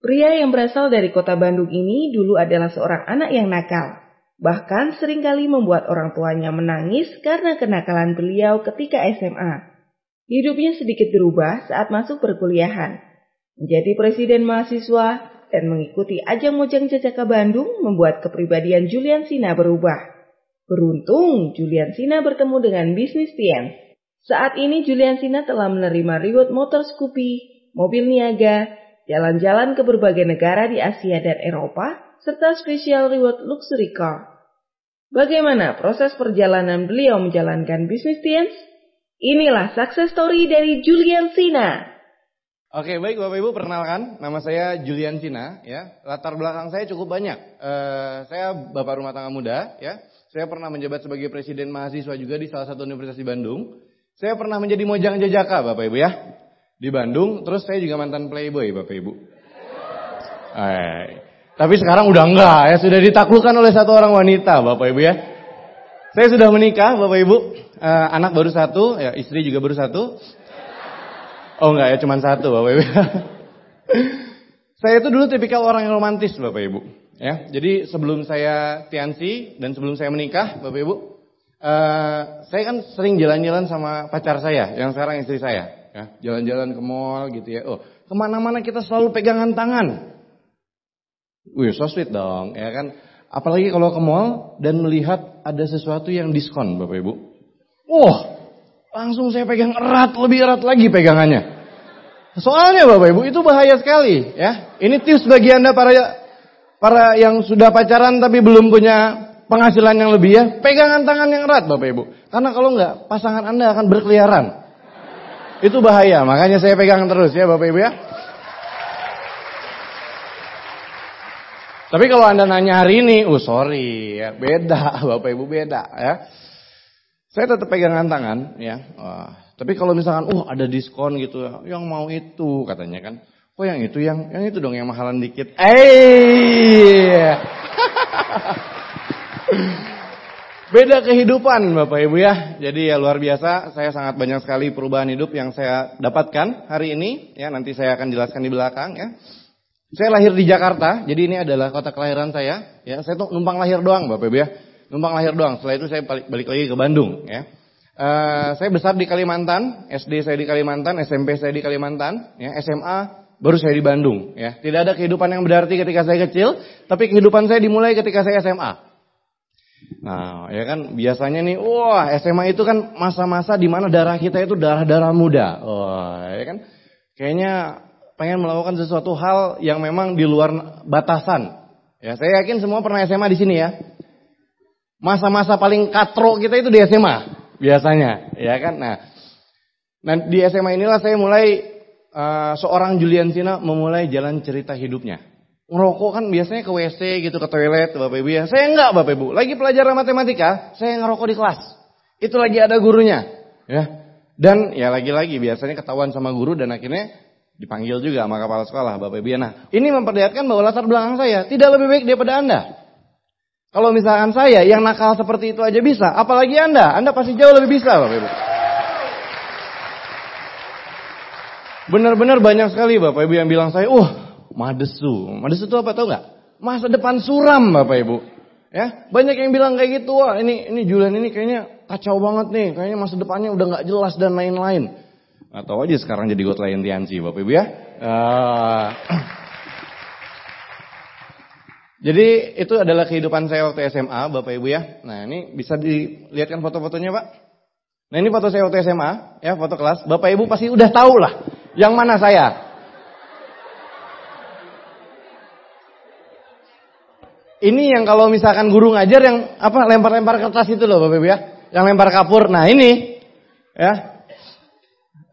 Pria yang berasal dari kota Bandung ini dulu adalah seorang anak yang nakal. Bahkan seringkali membuat orang tuanya menangis karena kenakalan beliau ketika SMA. Hidupnya sedikit berubah saat masuk perkuliahan. Menjadi presiden mahasiswa dan mengikuti ajang Mojang Jajaka Bandung membuat kepribadian Julian Sina berubah. Beruntung Julian Sina bertemu dengan bisnis Tiens. Saat ini Julian Sina telah menerima reward motor Scoopy, mobil niaga, jalan-jalan ke berbagai negara di Asia dan Eropa, serta special reward luxury car. Bagaimana proses perjalanan beliau menjalankan bisnis Tiens? Inilah success story dari Julian Sina. Oke, baik Bapak Ibu, perkenalkan, nama saya Julian Sina. Ya, latar belakang saya cukup banyak. Saya bapak rumah tangga muda. Ya, saya pernah menjabat sebagai presiden mahasiswa juga di salah satu universitas di Bandung. Saya pernah menjadi Mojang Jajaka, Bapak Ibu ya. Di Bandung, terus saya juga mantan playboy Bapak Ibu. Tapi sekarang udah enggak ya, sudah ditaklukkan oleh satu orang wanita Bapak Ibu ya. Saya sudah menikah Bapak Ibu, anak baru satu, ya istri juga baru satu. Oh enggak ya, cuma satu Bapak Ibu. Saya itu dulu tipikal orang yang romantis Bapak Ibu. Ya, jadi sebelum saya Tiansi dan sebelum saya menikah Bapak Ibu, saya kan sering jalan-jalan sama pacar saya, yang sekarang istri saya. Ya, jalan-jalan ke mall gitu ya. Oh, kemana-mana kita selalu pegangan tangan. Wih, so sweet dong, ya kan. Apalagi kalau ke mall dan melihat ada sesuatu yang diskon, Bapak Ibu. Langsung saya pegang erat, lebih erat lagi pegangannya. Soalnya Bapak Ibu, itu bahaya sekali, ya. Ini tips bagi Anda para yang sudah pacaran tapi belum punya penghasilan yang lebih ya. Pegangan tangan yang erat, Bapak Ibu. Karena kalau enggak, pasangan Anda akan berkeliaran. Itu bahaya, makanya saya pegang terus ya Bapak Ibu ya. Tapi kalau Anda nanya hari ini, sorry ya, beda Bapak Ibu, beda ya. Saya tetap pegangan tangan ya. Tapi kalau misalkan ada diskon gitu, yang mau itu katanya kan. Kok yang itu dong yang mahalan dikit. Beda kehidupan Bapak Ibu ya. Jadi ya luar biasa, saya sangat banyak sekali perubahan hidup yang saya dapatkan hari ini. Ya, nanti saya akan jelaskan di belakang ya. Saya lahir di Jakarta, jadi ini adalah kota kelahiran saya. Ya, saya tuh numpang lahir doang Bapak Ibu ya. Numpang lahir doang, setelah itu saya balik lagi ke Bandung ya. Saya besar di Kalimantan, SD saya di Kalimantan, SMP saya di Kalimantan, ya, SMA baru saya di Bandung ya. Tidak ada kehidupan yang berarti ketika saya kecil, tapi kehidupan saya dimulai ketika saya SMA. Nah, ya kan biasanya nih, SMA itu kan masa-masa di mana darah kita itu darah muda. Ya kan, kayaknya pengen melakukan sesuatu hal yang memang di luar batasan. Ya, saya yakin semua pernah SMA di sini ya. Masa-masa paling katro kita itu di SMA biasanya, ya kan. Nah di SMA inilah saya mulai seorang Julian Sina memulai jalan cerita hidupnya. Ngerokok kan biasanya ke WC gitu, ke toilet Bapak Ibu ya. Saya enggak Bapak Ibu. Lagi pelajaran matematika, saya ngerokok di kelas. Itu lagi ada gurunya. Ya. Dan ya lagi-lagi biasanya ketahuan sama guru dan akhirnya dipanggil juga sama kepala sekolah Bapak Ibu ya. Nah ini memperlihatkan bahwa latar belakang saya tidak lebih baik daripada Anda. Kalau misalkan saya yang nakal seperti itu aja bisa, apalagi Anda pasti jauh lebih bisa Bapak Ibu. Benar-benar banyak sekali Bapak Ibu yang bilang saya, Madesu itu apa tahu nggak? Masa depan suram Bapak Ibu. Ya, banyak yang bilang kayak gitu. Ini Julian ini kayaknya kacau banget nih. Kayaknya masa depannya udah nggak jelas dan lain-lain. Atau aja sekarang jadi got lain Tiansi Bapak Ibu ya. Jadi itu adalah kehidupan saya waktu SMA Bapak Ibu ya. Nah ini bisa dilihatkan foto-fotonya Pak. Nah ini foto saya waktu SMA ya, foto kelas. Bapak Ibu pasti udah tahu lah yang mana saya. Ini yang kalau misalkan guru ngajar yang lempar-lempar kertas itu loh Bapak Ibu ya. Yang lempar kapur. Nah ini ya.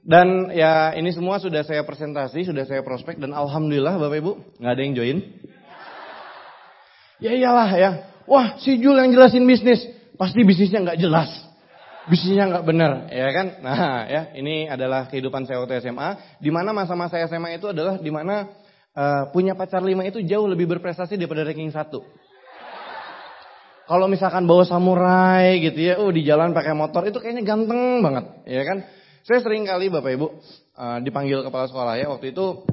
Dan ya ini semua sudah saya presentasi, sudah saya prospek dan alhamdulillah Bapak Ibu nggak ada yang join. Ya iyalah ya. Wah si Jul yang jelasin bisnis. Pasti bisnisnya nggak jelas. Bisnisnya nggak benar ya kan. Nah ya ini adalah kehidupan saya waktu SMA. Dimana masa-masa SMA itu adalah dimana punya pacar 5 itu jauh lebih berprestasi daripada ranking 1. Kalau misalkan bawa samurai gitu ya, di jalan pakai motor itu kayaknya ganteng banget, ya kan? Saya sering kali Bapak Ibu dipanggil kepala sekolah ya, waktu itu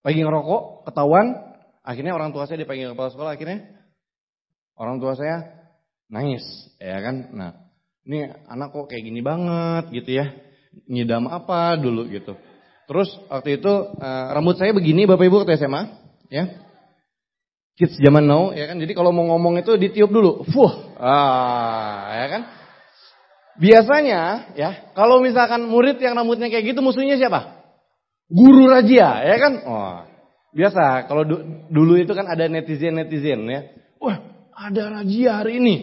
lagi ngerokok, ketahuan, akhirnya orang tua saya dipanggil kepala sekolah, akhirnya orang tua saya nangis, ya kan. Nah, ini anak kok kayak gini banget gitu ya, ngidam apa dulu gitu. Terus waktu itu rambut saya begini Bapak Ibu waktu SMA, ya. Kids zaman now, ya kan. Jadi kalau mau ngomong itu ditiup dulu, ya kan. Biasanya ya, kalau misalkan murid yang rambutnya kayak gitu musuhnya siapa? Guru razia, ya kan? Oh, biasa kalau dulu itu kan ada netizen ya. Wah, ada razia hari ini.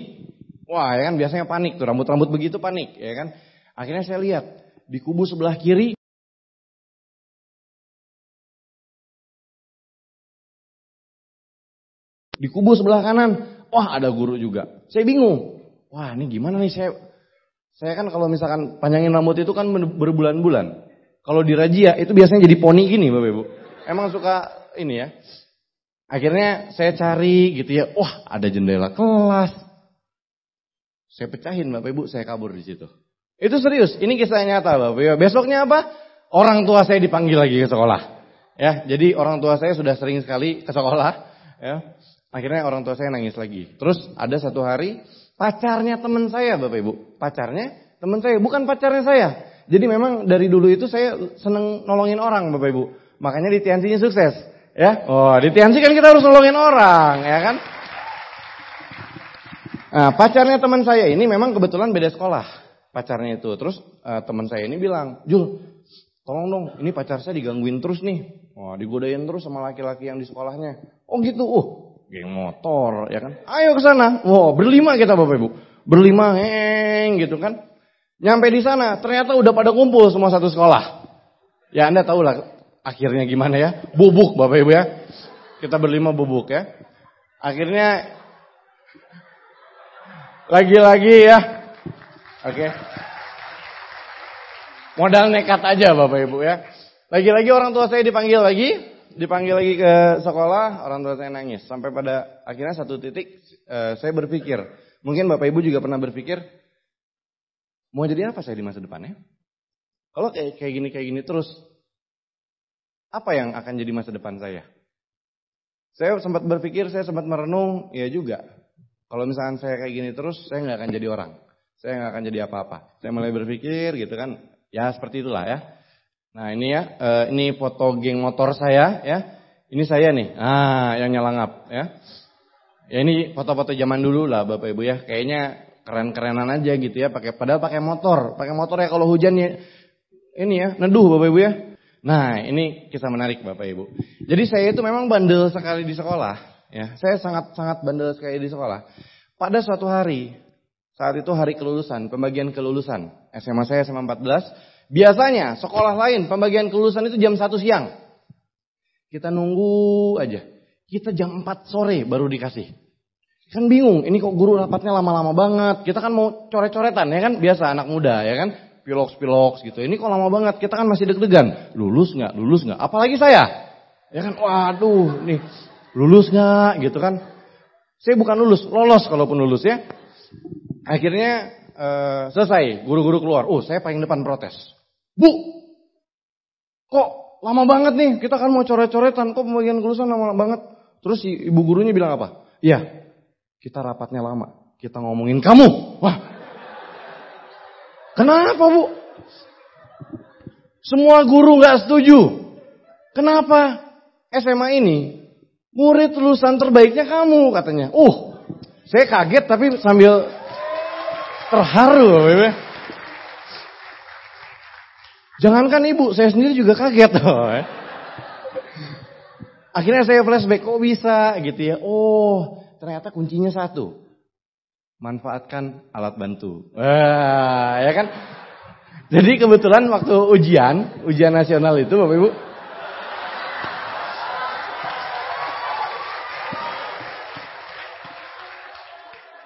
Wah, ya kan biasanya panik tuh, rambut-rambut begitu panik, ya kan? Akhirnya saya lihat di kubu sebelah kiri di kubu sebelah kanan, wah ada guru juga. Saya bingung. Wah, ini gimana nih saya kan kalau misalkan panjangin rambut itu kan berbulan-bulan. Kalau di razia itu biasanya jadi poni gini Bapak Ibu. Emang suka ini ya. Akhirnya saya cari gitu ya. Wah, ada jendela kelas. Saya pecahin Bapak Ibu, saya kabur di situ. Itu serius, ini kisah nyata Bapak Ibu. Besoknya apa? Orang tua saya dipanggil lagi ke sekolah. Ya, jadi orang tua saya sudah sering sekali ke sekolah, ya. Akhirnya orang tua saya nangis lagi. Terus ada satu hari pacarnya teman saya Bapak Ibu. Pacarnya teman saya, bukan pacarnya saya. Jadi memang dari dulu itu saya seneng nolongin orang Bapak Ibu. Makanya di Tiansinya sukses. Ya, oh di Tiansi kan kita harus nolongin orang, ya kan? Nah, pacarnya teman saya ini memang kebetulan beda sekolah. Pacarnya itu. Terus teman saya ini bilang, Jul, tolong dong, ini pacar saya digangguin terus nih. Wah, digodain terus sama laki-laki yang di sekolahnya. Oh gitu, geng motor, ya kan? Ayo ke sana. Wow, berlima kita Bapak Ibu. Berlima, gitu kan? Nyampe di sana, ternyata udah pada kumpul semua satu sekolah. Ya Anda tahu lah akhirnya gimana ya. Bubuk Bapak Ibu ya. Kita berlima bubuk ya. Akhirnya lagi-lagi ya. Oke. Modal nekat aja Bapak Ibu ya. Lagi-lagi orang tua saya dipanggil lagi ke sekolah, orang tua saya nangis. Sampai pada akhirnya satu titik saya berpikir, mungkin Bapak Ibu juga pernah berpikir, mau jadi apa saya di masa depannya? Kalau kayak gini terus, apa yang akan jadi masa depan saya? Saya sempat berpikir, saya sempat merenung, ya juga. Kalau misalkan saya kayak gini terus, saya nggak akan jadi orang. Saya nggak akan jadi apa-apa. Saya mulai berpikir gitu kan, ya seperti itulah ya. Nah ini ya, ini foto geng motor saya ya. Ini saya nih, yang nyelangap ya. Ya ini foto-foto zaman dulu lah Bapak Ibu ya. Kayaknya keren-kerenan aja gitu ya, padahal pakai motor ya kalau hujan ya ini ya neduh Bapak Ibu ya. Nah ini kisah menarik Bapak Ibu. Jadi saya itu memang bandel sekali di sekolah ya. Saya sangat bandel sekali di sekolah. Pada suatu hari, saat itu hari kelulusan, pembagian kelulusan SMA saya SMA 14. Biasanya sekolah lain pembagian kelulusan itu jam 1 siang. Kita nunggu aja. Kita jam 4 sore baru dikasih. Kan bingung, ini kok guru rapatnya lama-lama banget. Kita kan mau coret-coretan ya kan, biasa anak muda ya kan, piloks gitu. Ini kok lama banget, kita kan masih deg-degan. Lulus nggak? Apalagi saya. Ya kan, waduh nih, lulus nggak gitu kan. Saya bukan lolos kalaupun lulus ya. Akhirnya selesai, guru-guru keluar. Saya paling depan protes. Bu, kok lama banget nih, kita kan mau coret-coretan, kok pembagian kelulusan lama banget. Terus ibu gurunya bilang apa? Iya. Kita rapatnya lama, kita ngomongin kamu. Wah, kenapa Bu? Semua guru gak setuju. Kenapa? SMA ini murid lulusan terbaiknya kamu katanya. Saya kaget tapi sambil terharu. Jangankan ibu, saya sendiri juga kaget. Akhirnya saya flashback, kok bisa gitu ya. Ternyata kuncinya satu. Manfaatkan alat bantu. Ya kan? Jadi kebetulan waktu ujian nasional itu Bapak Ibu.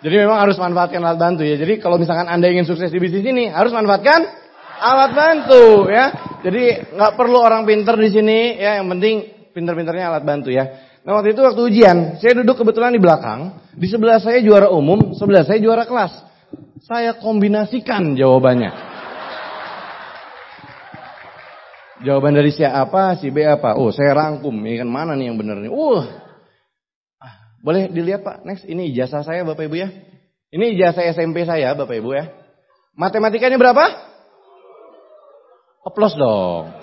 Jadi memang harus manfaatkan alat bantu ya. Jadi kalau misalkan Anda ingin sukses di bisnis ini, harus manfaatkan alat bantu ya. Jadi nggak perlu orang pinter di sini ya. Yang penting pinter-pinternya alat bantu ya. Nah waktu itu waktu ujian, saya duduk kebetulan di belakang, di sebelah saya juara umum, sebelah saya juara kelas. Saya kombinasikan jawabannya. Jawaban dari si A apa, si B apa? Oh, saya rangkum. Ini kan mana nih yang benar nih? Boleh dilihat Pak, next. Ini ijazah saya Bapak Ibu ya. Ini ijazah SMP saya Bapak Ibu ya. Matematikanya berapa? Aplaus dong.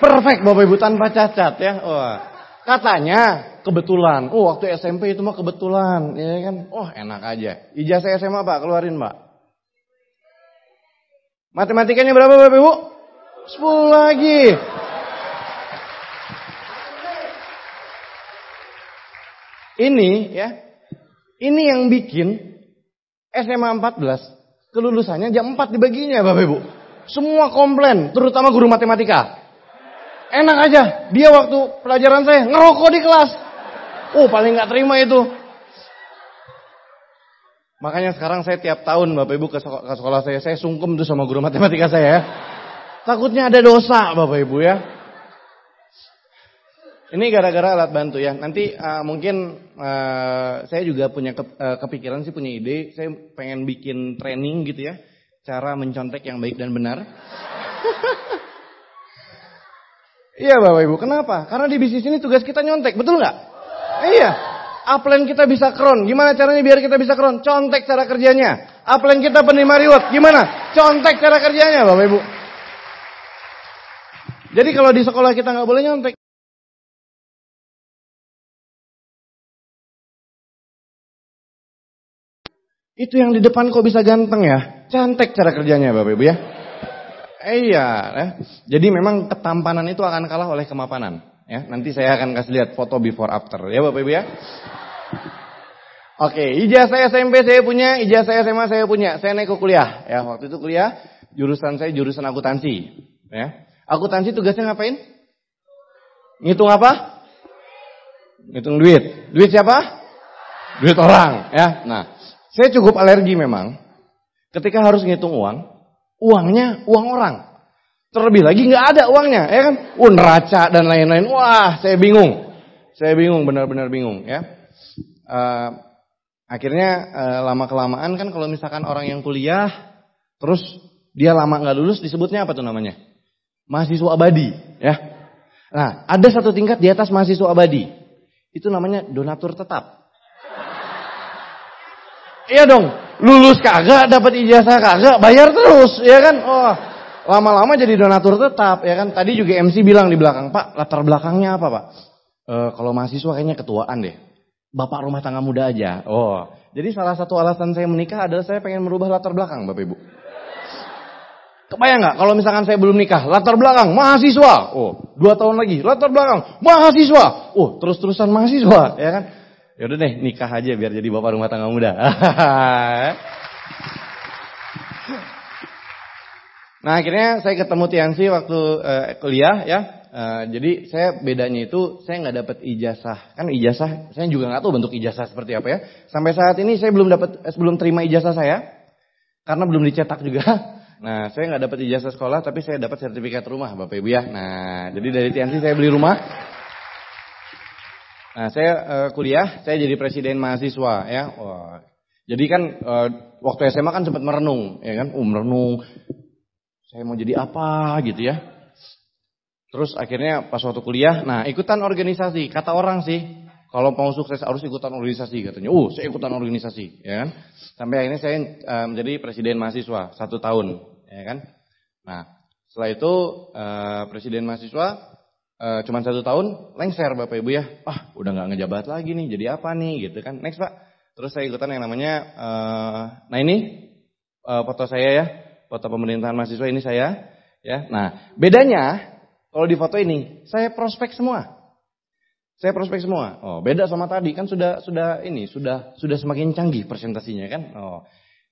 Perfect Bapak Ibu tanpa cacat ya. Wah. Katanya kebetulan. Waktu SMP itu mah kebetulan, ya kan? Enak aja. Ijazah SMA Pak, keluarin Pak. Matematikanya berapa Bapak Ibu? 10 lagi. Ini ya. Ini yang bikin SMA 14 kelulusannya jam 4 dibaginya Bapak Ibu. Semua komplain, terutama guru matematika. Enak aja, dia waktu pelajaran saya ngerokok di kelas. Paling gak terima itu. Makanya sekarang saya tiap tahun Bapak Ibu ke sekolah saya sungkem tuh sama guru matematika saya ya. Takutnya ada dosa Bapak Ibu ya. Ini gara-gara alat bantu ya. Nanti mungkin saya juga punya kepikiran sih, punya ide. Saya pengen bikin training gitu ya. Cara mencontek yang baik dan benar. Iya Bapak Ibu, kenapa? Karena di bisnis ini tugas kita nyontek, betul nggak? Iya. Upline kita bisa kron, gimana caranya biar kita bisa kron? Contek cara kerjanya. Upline kita penerima reward, gimana? Contek cara kerjanya Bapak Ibu. Jadi kalau di sekolah kita nggak boleh nyontek. Itu yang di depan kok bisa ganteng ya? Cantik cara kerjanya Bapak Ibu ya. Iya, jadi memang ketampanan itu akan kalah oleh kemapanan. Ya, nanti saya akan kasih lihat foto before after ya Bapak Ibu ya. Oke, ijazah SMP saya punya, ijazah SMA saya punya. Saya naik ke kuliah. Ya, waktu itu kuliah jurusan saya jurusan akuntansi. Ya, akuntansi tugasnya ngapain? Ngitung apa? Ngitung duit. Duit siapa? Duit orang. Ya, nah, saya cukup alergi memang. Ketika harus ngitung uang. Uangnya uang orang. Terlebih lagi nggak ada uangnya, ya kan? Neraca dan lain-lain. Wah, saya bingung. Saya bingung, benar-benar bingung, ya. Akhirnya lama-kelamaan kan kalau misalkan orang yang kuliah, terus dia lama nggak lulus, disebutnya apa tuh namanya? Mahasiswa abadi, ya. Nah, ada satu tingkat di atas mahasiswa abadi. Itu namanya donatur tetap. Iya dong, lulus kagak, dapat ijazah kagak, bayar terus, ya kan? Lama-lama jadi donatur tetap, ya kan? Tadi juga MC bilang di belakang, Pak, latar belakangnya apa, Pak? Kalau mahasiswa kayaknya ketuaan deh. Bapak rumah tangga muda aja. Jadi salah satu alasan saya menikah adalah saya pengen merubah latar belakang, Bapak Ibu. Kebayang nggak? Kalau misalkan saya belum nikah, latar belakang mahasiswa. 2 tahun lagi, latar belakang mahasiswa. Terus-terusan mahasiswa, ya kan? Yaudah deh, nikah aja biar jadi bapak rumah tangga muda. Nah, akhirnya saya ketemu Tiansi waktu kuliah ya. Jadi saya bedanya itu saya nggak dapat ijazah. Kan ijazah saya juga nggak tahu bentuk ijazah seperti apa ya. Sampai saat ini saya belum terima ijazah saya karena belum dicetak juga. Nah, saya nggak dapat ijazah sekolah tapi saya dapat sertifikat rumah Bapak Ibu ya. Nah, jadi dari Tiansi saya beli rumah. Nah, saya kuliah, saya jadi presiden mahasiswa ya. Jadi kan waktu SMA kan sempat merenung, ya kan? Merenung. Saya mau jadi apa gitu ya. Terus akhirnya pas waktu kuliah, nah ikutan organisasi. Kata orang sih, kalau mau sukses harus ikutan organisasi katanya. Saya ikutan organisasi, ya kan? Sampai akhirnya saya menjadi presiden mahasiswa 1 tahun, ya kan? Nah, setelah itu presiden mahasiswa cuma 1 tahun, lengser Bapak Ibu ya. Udah gak ngejabat lagi nih, jadi apa nih gitu kan. Next Pak. Terus saya ikutan yang namanya, nah ini foto saya ya. Foto pemerintahan mahasiswa ini saya. Ya. Nah bedanya, kalau di foto ini, saya prospek semua. Saya prospek semua. Beda sama tadi, kan sudah semakin canggih presentasinya kan.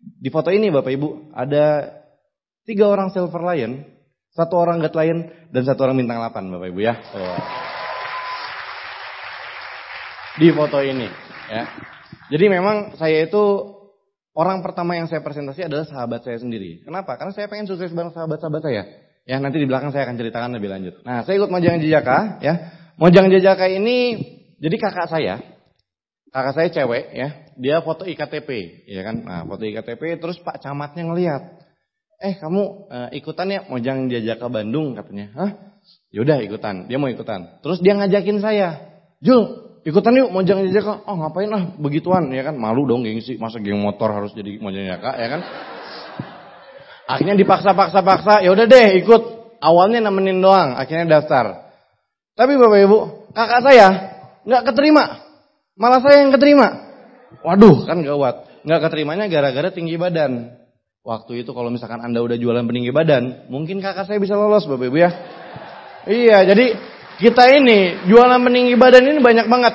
Di foto ini Bapak Ibu, ada 3 orang Silver Lion, 1 orang God Lion, dan 1 orang bintang 8 Bapak Ibu ya. Di foto ini ya. Jadi memang saya itu orang pertama yang saya presentasi adalah sahabat saya sendiri. Kenapa? Karena saya pengen sukses bareng sahabat-sahabat saya. Ya, nanti di belakang saya akan ceritakan lebih lanjut. Nah, saya ikut Mojang Jejaka ya. Mojang Jejaka ini jadi kakak saya. Kakak saya cewek ya. Dia foto IKTP, ya kan? Nah, foto IKTP terus Pak Camatnya ngelihat. kamu ikutan ya Mojang Jajaka Bandung katanya. Hah? Yaudah ikutan, dia mau ikutan. Terus dia ngajakin saya, Jul ikutan yuk Mojang Jajaka. Oh ngapain lah begituan ya kan, malu dong gengsi, masa geng motor harus jadi Mojang Jajaka ya kan. Akhirnya dipaksa, ya udah deh ikut. Awalnya nemenin doang, akhirnya daftar. Tapi Bapak Ibu, kakak saya nggak keterima, malah saya yang keterima. Waduh kan gawat, nggak keterimanya gara-gara tinggi badan. Waktu itu kalau misalkan Anda udah jualan peninggi badan, mungkin kakak saya bisa lolos Bapak Ibu ya. Iya, jadi kita ini jualan peninggi badan ini banyak banget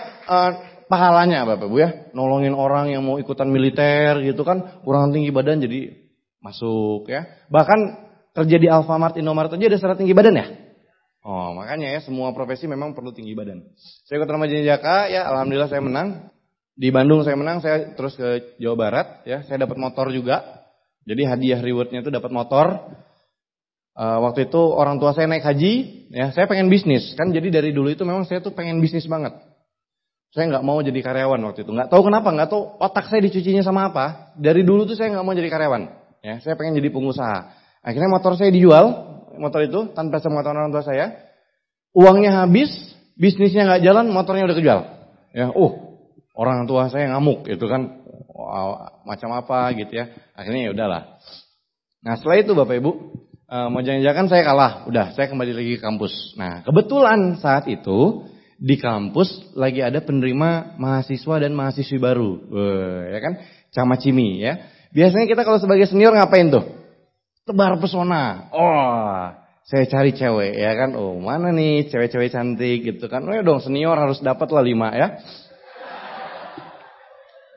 pahalanya Bapak Ibu ya. Nolongin orang yang mau ikutan militer gitu kan, kurang tinggi badan jadi masuk ya. Bahkan kerja di Alfamart, Indomaret aja ada syarat tinggi badan ya. Oh makanya ya semua profesi memang perlu tinggi badan. Saya ikut Mojang Jajaka ya, alhamdulillah saya menang. Di Bandung saya menang, saya terus ke Jawa Barat ya, saya dapat motor juga. Jadi hadiah rewardnya itu dapat motor. Waktu itu orang tua saya naik haji, ya saya pengen bisnis kan. Jadi dari dulu itu memang saya tuh pengen bisnis banget. Saya nggak mau jadi karyawan waktu itu. Nggak tahu kenapa, nggak tahu otak saya dicucinya sama apa. Dari dulu tuh saya nggak mau jadi karyawan. Ya, saya pengen jadi pengusaha. Akhirnya motor saya dijual, motor itu tanpa sepengetahuan orang tua saya. Uangnya habis, bisnisnya nggak jalan, motornya udah kejual. Ya, orang tua saya ngamuk, itu kan macam apa gitu ya. Akhirnya ya udahlah. Nah setelah itu Bapak Ibu, Mojang Jajaka saya kalah, udah saya kembali lagi ke kampus. Nah kebetulan saat itu di kampus lagi ada penerima mahasiswa dan mahasiswi baru, ya kan, Camacimi ya. Biasanya kita kalau sebagai senior ngapain tuh? Tebar pesona. Saya cari cewek ya kan. Mana nih cewek-cewek cantik gitu kan. Dong senior harus dapat lah 5 ya.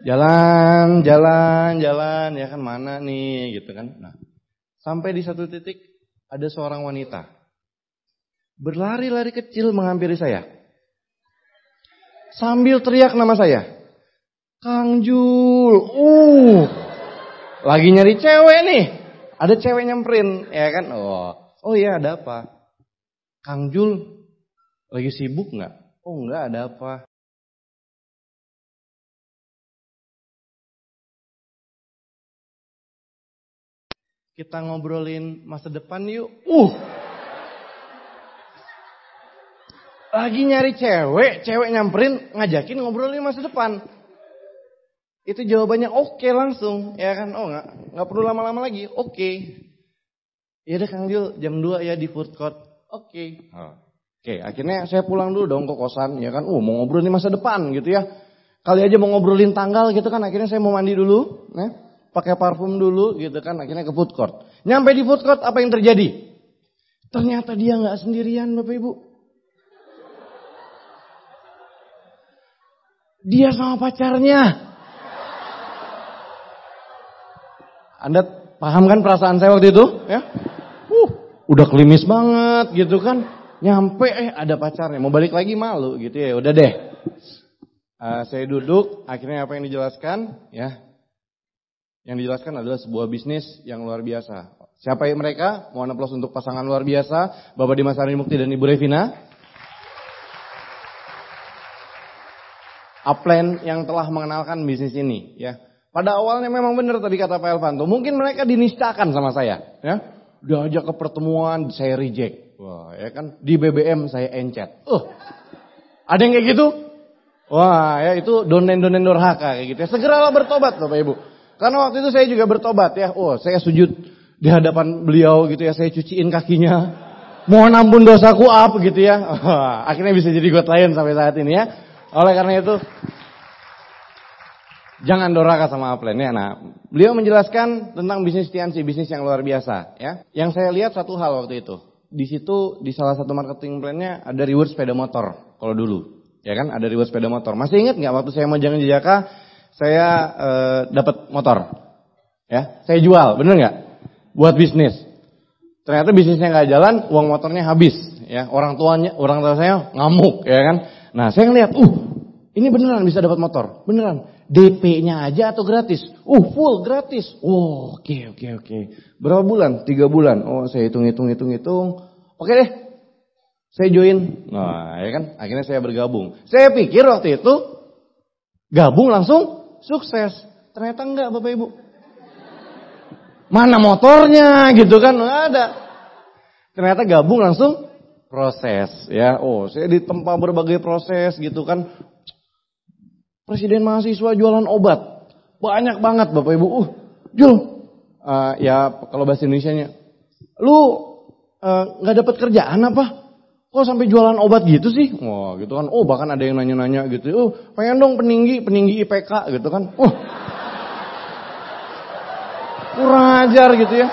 Jalan ya kan, mana nih gitu kan. Nah, sampai di satu titik ada seorang wanita berlari-lari kecil menghampiri saya. Sambil teriak nama saya. Kang Jul. Lagi nyari cewek nih. Ada cewek nyamperin, ya kan? Oh iya ada apa? Kang Jul lagi sibuk nggak? Oh nggak, ada apa? Kita ngobrolin masa depan yuk. Lagi nyari cewek nyamperin, ngajakin ngobrolin masa depan. Itu jawabannya oke langsung, ya kan? Nggak perlu lama-lama lagi, oke. Ya udah Kang Jul, jam 2 ya di food court. Oke. Oke, akhirnya saya pulang dulu dong ke kosan, ya kan? Mau ngobrolin masa depan gitu ya. Kali aja mau ngobrolin tanggal gitu kan, akhirnya saya mau mandi dulu, pakai parfum dulu gitu kan, akhirnya ke food court. Nyampe di food court, apa yang terjadi? Ternyata dia nggak sendirian Bapak Ibu. Dia sama pacarnya. Anda paham kan perasaan saya waktu itu? Ya, udah klimis banget gitu kan. Nyampe ada pacarnya, mau balik lagi malu gitu ya. Udah deh. Saya duduk, akhirnya apa yang dijelaskan? Ya, yang dijelaskan adalah sebuah bisnis yang luar biasa. Siapa yang mereka? Mohon aplaus untuk pasangan luar biasa, Bapak Dimas Harimukti dan Ibu Revina. Upland yang telah mengenalkan bisnis ini, ya. Pada awalnya memang benar tadi kata Pak Elvanto, mungkin mereka dinistakan sama saya, ya. Diajak ke pertemuan, saya reject. Wah, ya kan, di BBM saya encet. Ada yang kayak gitu? Wah, ya itu donen dorhaka kayak gitu ya. Segeralah bertobat Bapak Ibu. Karena waktu itu saya juga bertobat ya. Saya sujud di hadapan beliau gitu ya, saya cuciin kakinya. Mohon ampun dosaku gitu ya. Akhirnya bisa jadi God Lion sampai saat ini ya. Oleh karena itu jangan doraka sama Upland ya. Nah, beliau menjelaskan tentang bisnis Tiansi, bisnis yang luar biasa ya. Yang saya lihat satu hal waktu itu. Di situ di salah satu marketing plan-nya ada reward sepeda motor kalau dulu. Ya kan, ada reward sepeda motor. Masih ingat nggak waktu saya Mojang Jajaka saya dapat motor? Ya, saya jual, bener nggak? Buat bisnis. Ternyata bisnisnya nggak jalan, uang motornya habis. Ya, orang tua saya ngamuk, ya kan? Nah, saya ngeliat, ini beneran bisa dapat motor, beneran. DP-nya aja atau gratis? Full gratis. Oke. Berapa bulan? 3 bulan. Saya hitung. Oke deh, saya join. Nah, ya kan? Akhirnya saya bergabung. Saya pikir waktu itu gabung langsung sukses. Ternyata enggak Bapak Ibu. Mana motornya gitu kan, nggak ada. Ternyata gabung langsung proses ya. Oh, saya ditempa berbagai proses gitu kan. Presiden mahasiswa jualan obat. Banyak banget Bapak Ibu. Jul. Ya kalau bahasa Indonesianya. Lu gak dapat kerjaan apa? Kok sampai jualan obat gitu sih? Wah gitu kan. Oh bahkan ada yang nanya-nanya gitu. Oh pengen dong peninggi IPK gitu kan. Kurang ajar gitu ya.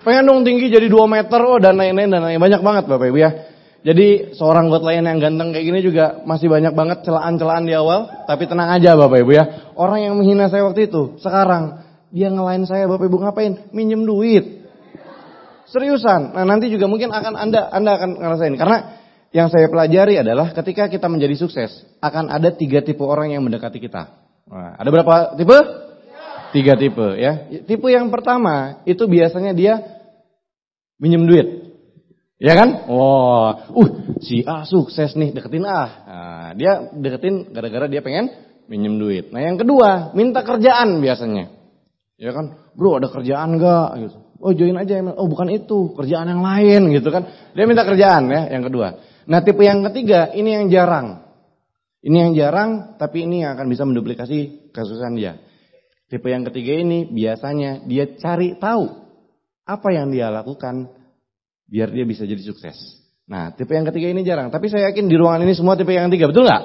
Pengen dong tinggi jadi 2 meter. Oh dan lain-lain. Banyak banget Bapak Ibu ya. Jadi seorang lain yang ganteng kayak gini juga masih banyak banget celaan-celaan di awal. Tapi tenang aja Bapak Ibu ya. Orang yang menghina saya waktu itu, sekarang dia ngelain saya Bapak Ibu ngapain? Minjem duit. Seriusan. Nah nanti juga mungkin Anda akan ngerasain. Karena yang saya pelajari adalah ketika kita menjadi sukses, akan ada 3 tipe orang yang mendekati kita. Nah, ada berapa tipe? 3 tipe ya. Tipe yang pertama itu biasanya dia minjem duit. Ya kan? Si A sukses nih, deketin A. Nah, dia deketin gara-gara dia pengen minjem duit. Nah yang kedua, minta kerjaan biasanya. Ya kan? Bro ada kerjaan gak? Gitu. Oh join aja. Oh bukan itu, kerjaan yang lain gitu kan. Dia minta kerjaan ya, yang kedua. Nah tipe yang ketiga, ini yang jarang. Ini yang jarang, tapi ini yang akan bisa menduplikasi kesuksesan dia. Tipe yang ketiga ini biasanya dia cari tahu apa yang dia lakukan biar dia bisa jadi sukses. Nah, tipe yang ketiga ini jarang. Tapi saya yakin di ruangan ini semua tipe yang ketiga, betul nggak?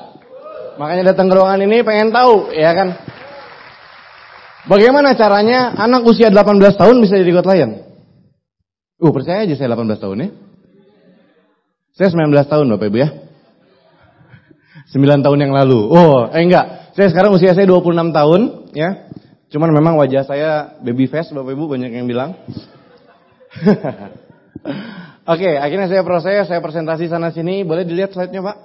Makanya datang ke ruangan ini pengen tahu, ya kan? Bagaimana caranya anak usia 18 tahun bisa jadi klien? Percaya aja saya 18 tahun ya. Saya 19 tahun Bapak Ibu ya. 9 tahun yang lalu. Enggak. Saya sekarang usia saya 26 tahun ya. Cuman memang wajah saya baby face Bapak Ibu banyak yang bilang. Oke, akhirnya saya presentasi sana sini. Boleh dilihat slide-nya Pak?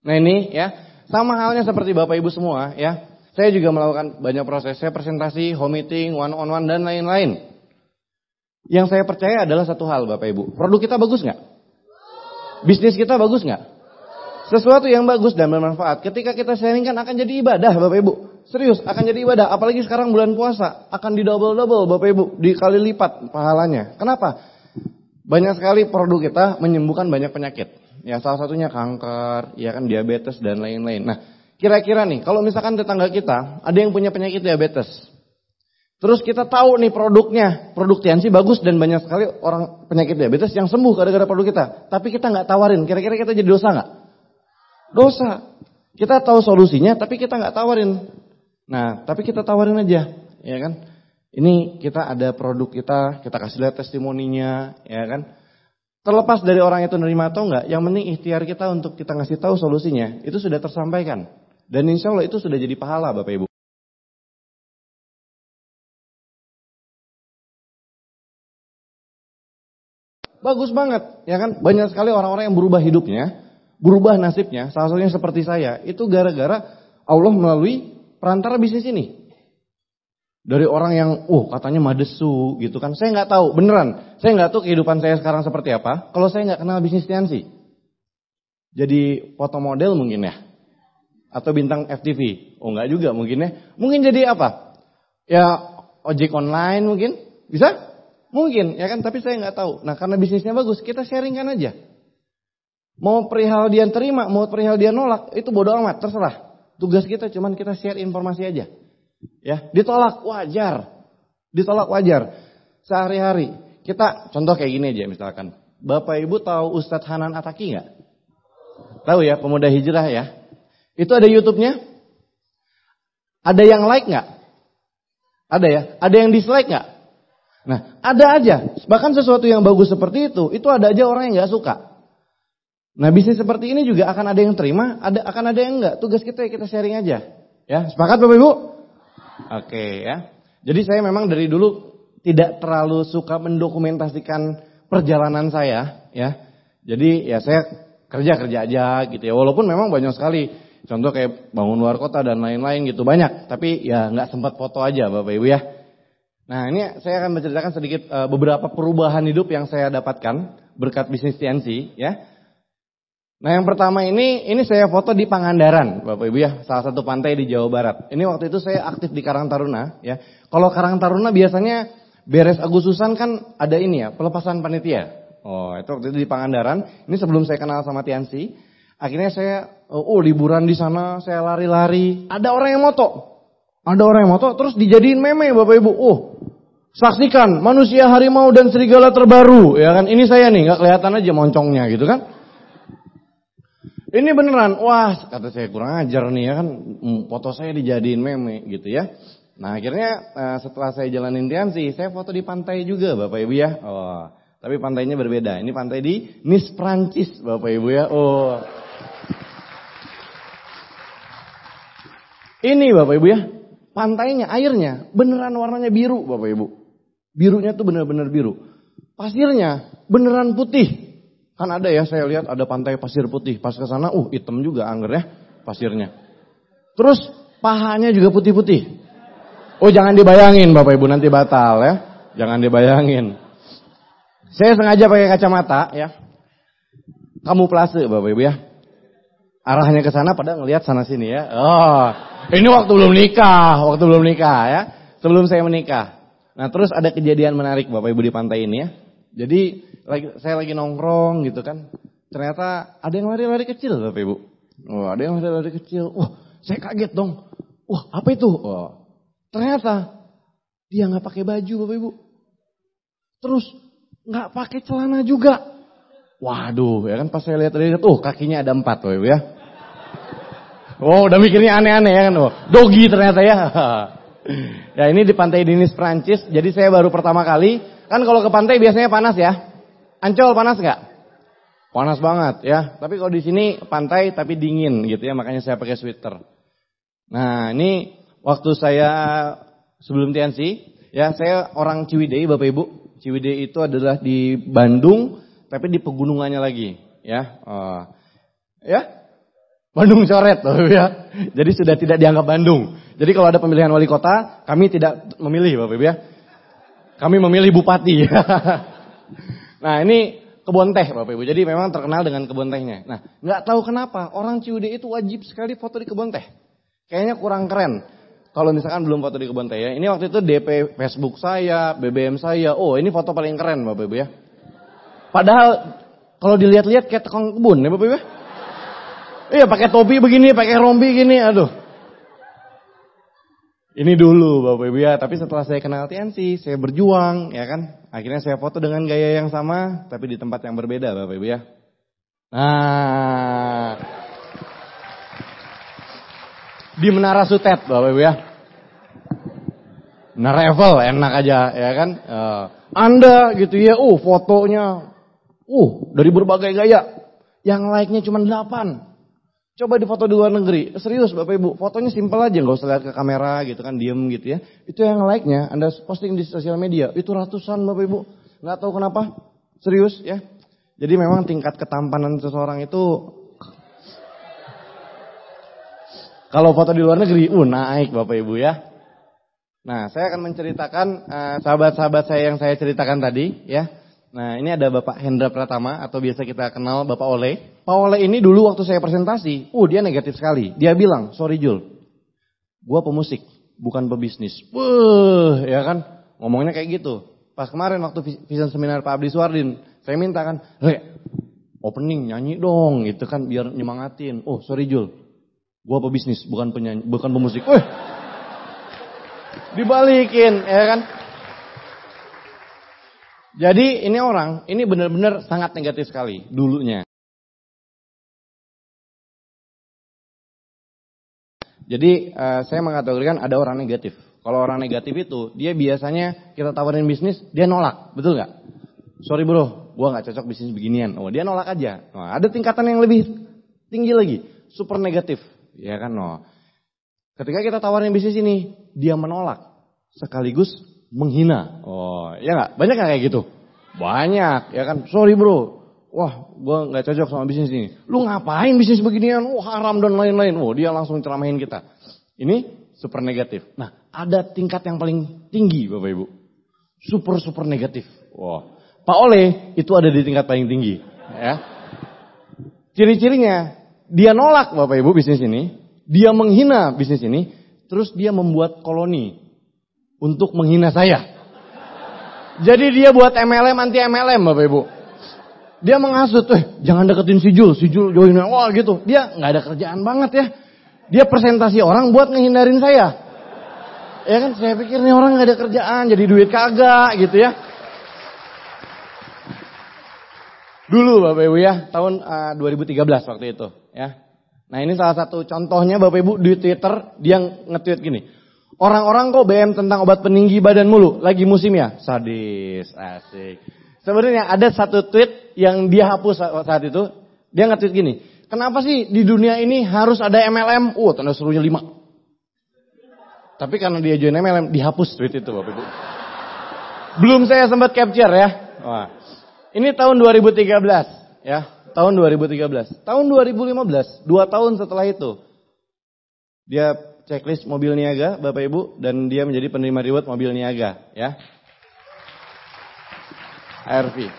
Nah ini ya, sama halnya seperti Bapak Ibu semua ya. Saya juga melakukan banyak proses. Saya presentasi, home meeting, one on one dan lain-lain. Yang saya percaya adalah satu hal Bapak Ibu. Produk kita bagus nggak? Bisnis kita bagus nggak? Sesuatu yang bagus dan bermanfaat. Ketika kita sharingkan akan jadi ibadah Bapak Ibu. Serius, akan jadi ibadah. Apalagi sekarang bulan puasa. Akan di double-double Bapak Ibu. Dikali lipat pahalanya. Kenapa? Banyak sekali produk kita menyembuhkan banyak penyakit. Ya salah satunya kanker, ya kan diabetes dan lain-lain. Nah kira-kira nih kalau misalkan tetangga kita ada yang punya penyakit diabetes. Terus kita tahu nih produknya, produk Tiansi bagus dan banyak sekali orang penyakit diabetes yang sembuh gara-gara produk kita. Tapi kita nggak tawarin, kira-kira kita jadi dosa nggak? Dosa. Kita tahu solusinya tapi kita nggak tawarin. Nah tapi kita tawarin aja, ya kan? Ini kita ada produk kita kasih lihat testimoninya, ya kan. Terlepas dari orang itu nerima atau enggak, yang penting ikhtiar kita untuk kita ngasih tahu solusinya, itu sudah tersampaikan. Dan insya Allah itu sudah jadi pahala Bapak Ibu. Bagus banget, ya kan. Banyak sekali orang-orang yang berubah hidupnya, berubah nasibnya, salah satunya seperti saya, itu gara-gara Allah melalui perantara bisnis ini. Dari orang yang, katanya madesu gitu kan. Saya nggak tahu, beneran. Saya nggak tahu kehidupan saya sekarang seperti apa. Kalau saya nggak kenal bisnis Tiansi. Jadi foto model mungkin ya. Atau bintang FTV. Nggak juga mungkin ya. Mungkin jadi apa? Ya ojek online mungkin. Bisa? Mungkin ya kan. Tapi saya nggak tahu. Nah karena bisnisnya bagus, kita sharingkan aja. Mau perihal dia terima, mau perihal dia nolak. Itu bodo amat, terserah. Tugas kita cuman kita share informasi aja. Ya, ditolak wajar. Ditolak wajar. Sehari-hari kita contoh kayak gini aja misalkan. Bapak Ibu tahu Ustadz Hanan Ataki enggak? Tahu ya, pemuda hijrah ya. Itu ada YouTube-nya? Ada yang like enggak? Ada ya? Ada yang dislike enggak? Nah, ada aja. Bahkan sesuatu yang bagus seperti itu ada aja orang yang enggak suka. Nah, bisnis seperti ini juga akan ada yang terima, akan ada yang enggak. Tugas kita sharing aja. Ya, sepakat Bapak Ibu? Oke ya. Jadi saya memang dari dulu tidak terlalu suka mendokumentasikan perjalanan saya ya. Jadi ya saya kerja aja gitu ya. Walaupun memang banyak sekali contoh kayak bangun luar kota dan lain-lain gitu banyak. Tapi ya nggak sempat foto aja Bapak Ibu ya. Nah ini saya akan menceritakan sedikit beberapa perubahan hidup yang saya dapatkan berkat bisnis Tiansi ya. Nah yang pertama ini saya foto di Pangandaran, Bapak Ibu ya, salah satu pantai di Jawa Barat. Ini waktu itu saya aktif di Karang Taruna ya. Kalau Karang Taruna biasanya beres Agustusan kan ada ini ya, pelepasan panitia. Oh itu waktu itu di Pangandaran, ini sebelum saya kenal sama Tiansi. Akhirnya saya, liburan di sana, saya lari-lari. Ada orang yang moto terus dijadiin meme Bapak Ibu. Saksikan manusia, harimau dan serigala terbaru, ya kan? Ini saya nih, nggak kelihatan aja moncongnya gitu kan? Ini beneran, wah kata saya kurang ajar nih ya kan, foto saya dijadiin meme gitu ya. Nah akhirnya setelah saya jalanin Tiansi, saya foto di pantai juga Bapak Ibu ya. Tapi pantainya berbeda, ini pantai di Nice Prancis Bapak Ibu ya. Ini Bapak Ibu ya, pantainya, airnya beneran warnanya biru Bapak Ibu. Birunya tuh bener-bener biru. Pasirnya beneran putih. Kan ada ya, saya lihat ada pantai pasir putih. Pas ke sana, hitam juga angger ya pasirnya. Terus pahanya juga putih-putih. Jangan dibayangin Bapak Ibu, nanti batal ya. Jangan dibayangin. Saya sengaja pakai kacamata ya. Kamuflase Bapak Ibu ya. Arahnya ke sana pada ngelihat sana sini ya. Ini waktu belum nikah ya. Sebelum saya menikah. Nah, terus ada kejadian menarik Bapak Ibu di pantai ini ya. Jadi saya lagi nongkrong gitu kan. Ternyata ada yang lari-lari kecil Bapak Ibu. Ada yang lari-lari kecil. Saya kaget dong. Apa itu? Ternyata dia nggak pakai baju Bapak Ibu. Terus nggak pakai celana juga. Waduh, ya kan pas saya lihat kakinya ada 4 Bapak Ibu ya. Udah mikirnya aneh-aneh ya kan. Dogi ternyata ya. Ya ini di pantai di Nice Prancis. Jadi saya baru pertama kali. Kan kalau ke pantai biasanya panas ya. Ancol panas nggak? Panas banget ya. Tapi kalau di sini pantai tapi dingin gitu ya. Makanya saya pakai sweater. Nah ini waktu saya sebelum Tiansi. Ya saya orang Ciwidey Bapak Ibu. Ciwidey itu adalah di Bandung. Tapi di pegunungannya lagi. Ya. Bandung coret Bapak Ibu ya. Jadi sudah tidak dianggap Bandung. Jadi kalau ada pemilihan wali kota. Kami tidak memilih Bapak Ibu ya. Kami memilih bupati. Nah ini kebun teh Bapak Ibu. Jadi memang terkenal dengan kebun tehnya. Nah nggak tahu kenapa orang Ciwidey itu wajib sekali foto di kebun teh. Kayaknya kurang keren. Kalau misalkan belum foto di kebun teh ya. Ini waktu itu DP Facebook saya, BBM saya. Ini foto paling keren Bapak Ibu ya. Padahal kalau dilihat-lihat kayak tukang kebun ya Bapak Ibu ya. Iya pakai topi begini, pakai rompi gini, aduh. Ini dulu Bapak Ibu ya, tapi setelah saya kenal Tiansi, saya berjuang ya kan. Akhirnya saya foto dengan gaya yang sama, tapi di tempat yang berbeda Bapak Ibu ya. Nah, di Menara Sutet Bapak Ibu ya. Menara Eiffel enak aja ya kan. Anda gitu ya, fotonya, dari berbagai gaya. Yang like-nya cuma 8. Coba di foto di luar negeri, serius Bapak Ibu, fotonya simpel aja, nggak usah lihat ke kamera gitu kan, diem gitu ya. Itu yang like-nya, Anda posting di sosial media, itu ratusan Bapak Ibu, nggak tahu kenapa, serius ya. Jadi memang tingkat ketampanan seseorang itu, kalau foto di luar negeri, naik Bapak Ibu ya. Nah, saya akan menceritakan sahabat-sahabat saya yang saya ceritakan tadi ya. Nah ini ada Bapak Hendra Pratama atau biasa kita kenal Bapak Ole. Pak Ole ini dulu waktu saya presentasi, dia negatif sekali. Dia bilang, sorry Jul, gua pemusik, bukan pebisnis. Ya kan, ngomongnya kayak gitu. Pas kemarin waktu vision seminar Pak Abdi Suardin, saya minta kan, opening nyanyi dong, gitu kan biar nyemangatin. Sorry Jul, gua pebisnis, bukan penyanyi, bukan pemusik. Dibalikin, ya kan. Jadi ini orang, ini benar-benar sangat negatif sekali dulunya. Jadi saya mengkategorikan ada orang negatif. Kalau orang negatif itu, dia biasanya kita tawarin bisnis, dia nolak, betul nggak? Sorry bro, gua nggak cocok bisnis beginian. Dia nolak aja. Ada tingkatan yang lebih tinggi lagi, super negatif, ya kan? Ketika kita tawarin bisnis ini, dia menolak, sekaligus menghina. Ya nggak? Banyak nggak kayak gitu? Banyak, ya kan? Sorry bro, wah gue nggak cocok sama bisnis ini. Lu ngapain bisnis beginian? Haram dan lain-lain. Dia langsung ceramahin kita. Ini super negatif. Nah, ada tingkat yang paling tinggi Bapak Ibu. Super negatif. Pak Ole itu ada di tingkat paling tinggi. Ya. Ciri-cirinya, dia nolak Bapak Ibu bisnis ini, dia menghina bisnis ini, terus dia membuat koloni untuk menghina saya. Jadi dia buat MLM anti MLM Bapak Ibu. Dia menghasut, jangan deketin si Jul join, wah gitu. Dia nggak ada kerjaan banget ya. Dia presentasi orang buat ngehindarin saya. Ya kan, saya pikir nih orang nggak ada kerjaan, jadi duit kagak gitu ya. Dulu Bapak Ibu ya, tahun 2013 waktu itu ya. Nah ini salah satu contohnya Bapak Ibu di Twitter, dia nge-tweet gini. Orang-orang kok BM tentang obat peninggi badan mulu, lagi musim ya? Sadis, asik. Sebenarnya ada satu tweet yang dia hapus saat itu, dia nge-tweet gini. Kenapa sih di dunia ini harus ada MLM? Tanda serunya 5. Tapi karena dia join MLM, dihapus tweet itu Bapak Ibu. Belum saya sempat capture ya. Wah. Ini tahun 2013 ya, tahun 2013. Tahun 2015, 2 tahun setelah itu. Dia checklist mobil niaga Bapak Ibu dan dia menjadi penerima reward mobil niaga ya. ARV.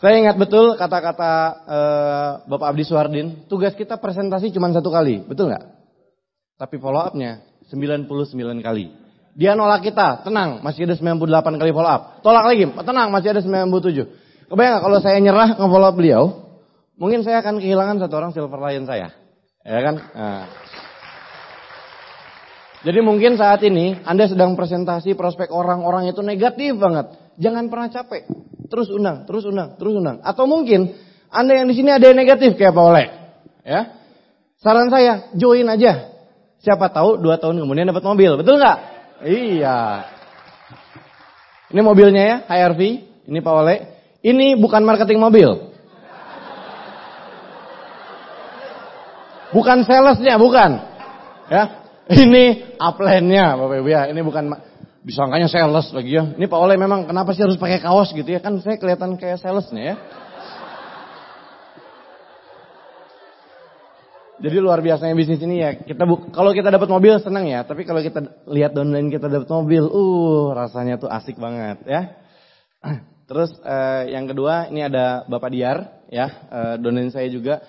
Saya ingat betul kata-kata Bapak Abdi Suhardin, tugas kita presentasi cuma 1 kali, betul nggak? Tapi follow up-nya 99 kali. Dia nolak kita, tenang, masih ada 98 kali follow up. Tolak lagi, tenang, masih ada 97. Kebayang gak kalau saya nyerah nge-follow up beliau, mungkin saya akan kehilangan 1 orang silver lion saya. Ya kan? Nah. Jadi mungkin saat ini Anda sedang presentasi prospek orang-orang itu negatif banget. Jangan pernah capek. Terus undang. Atau mungkin Anda yang di sini ada yang negatif kayak Pak Oleh. Ya. Saran saya, join aja. Siapa tahu 2 tahun kemudian dapat mobil, betul nggak? Iya. Ini mobilnya ya, HRV. Ini Pak Oleh. Ini bukan marketing mobil. Bukan salesnya, bukan. Ya. Ini upline-nya Bapak Ibu ya. Ini bukan disangkanya sales lagi ya. Ini Pak Oleh memang kenapa sih harus pakai kaos gitu ya? Kan saya kelihatan kayak salesnya ya. Jadi luar biasanya bisnis ini ya. Kalau kita dapat mobil senang ya, tapi kalau kita lihat downline kita dapat mobil, rasanya tuh asik banget ya. Terus yang kedua ini ada Bapak Diar ya, downline saya juga.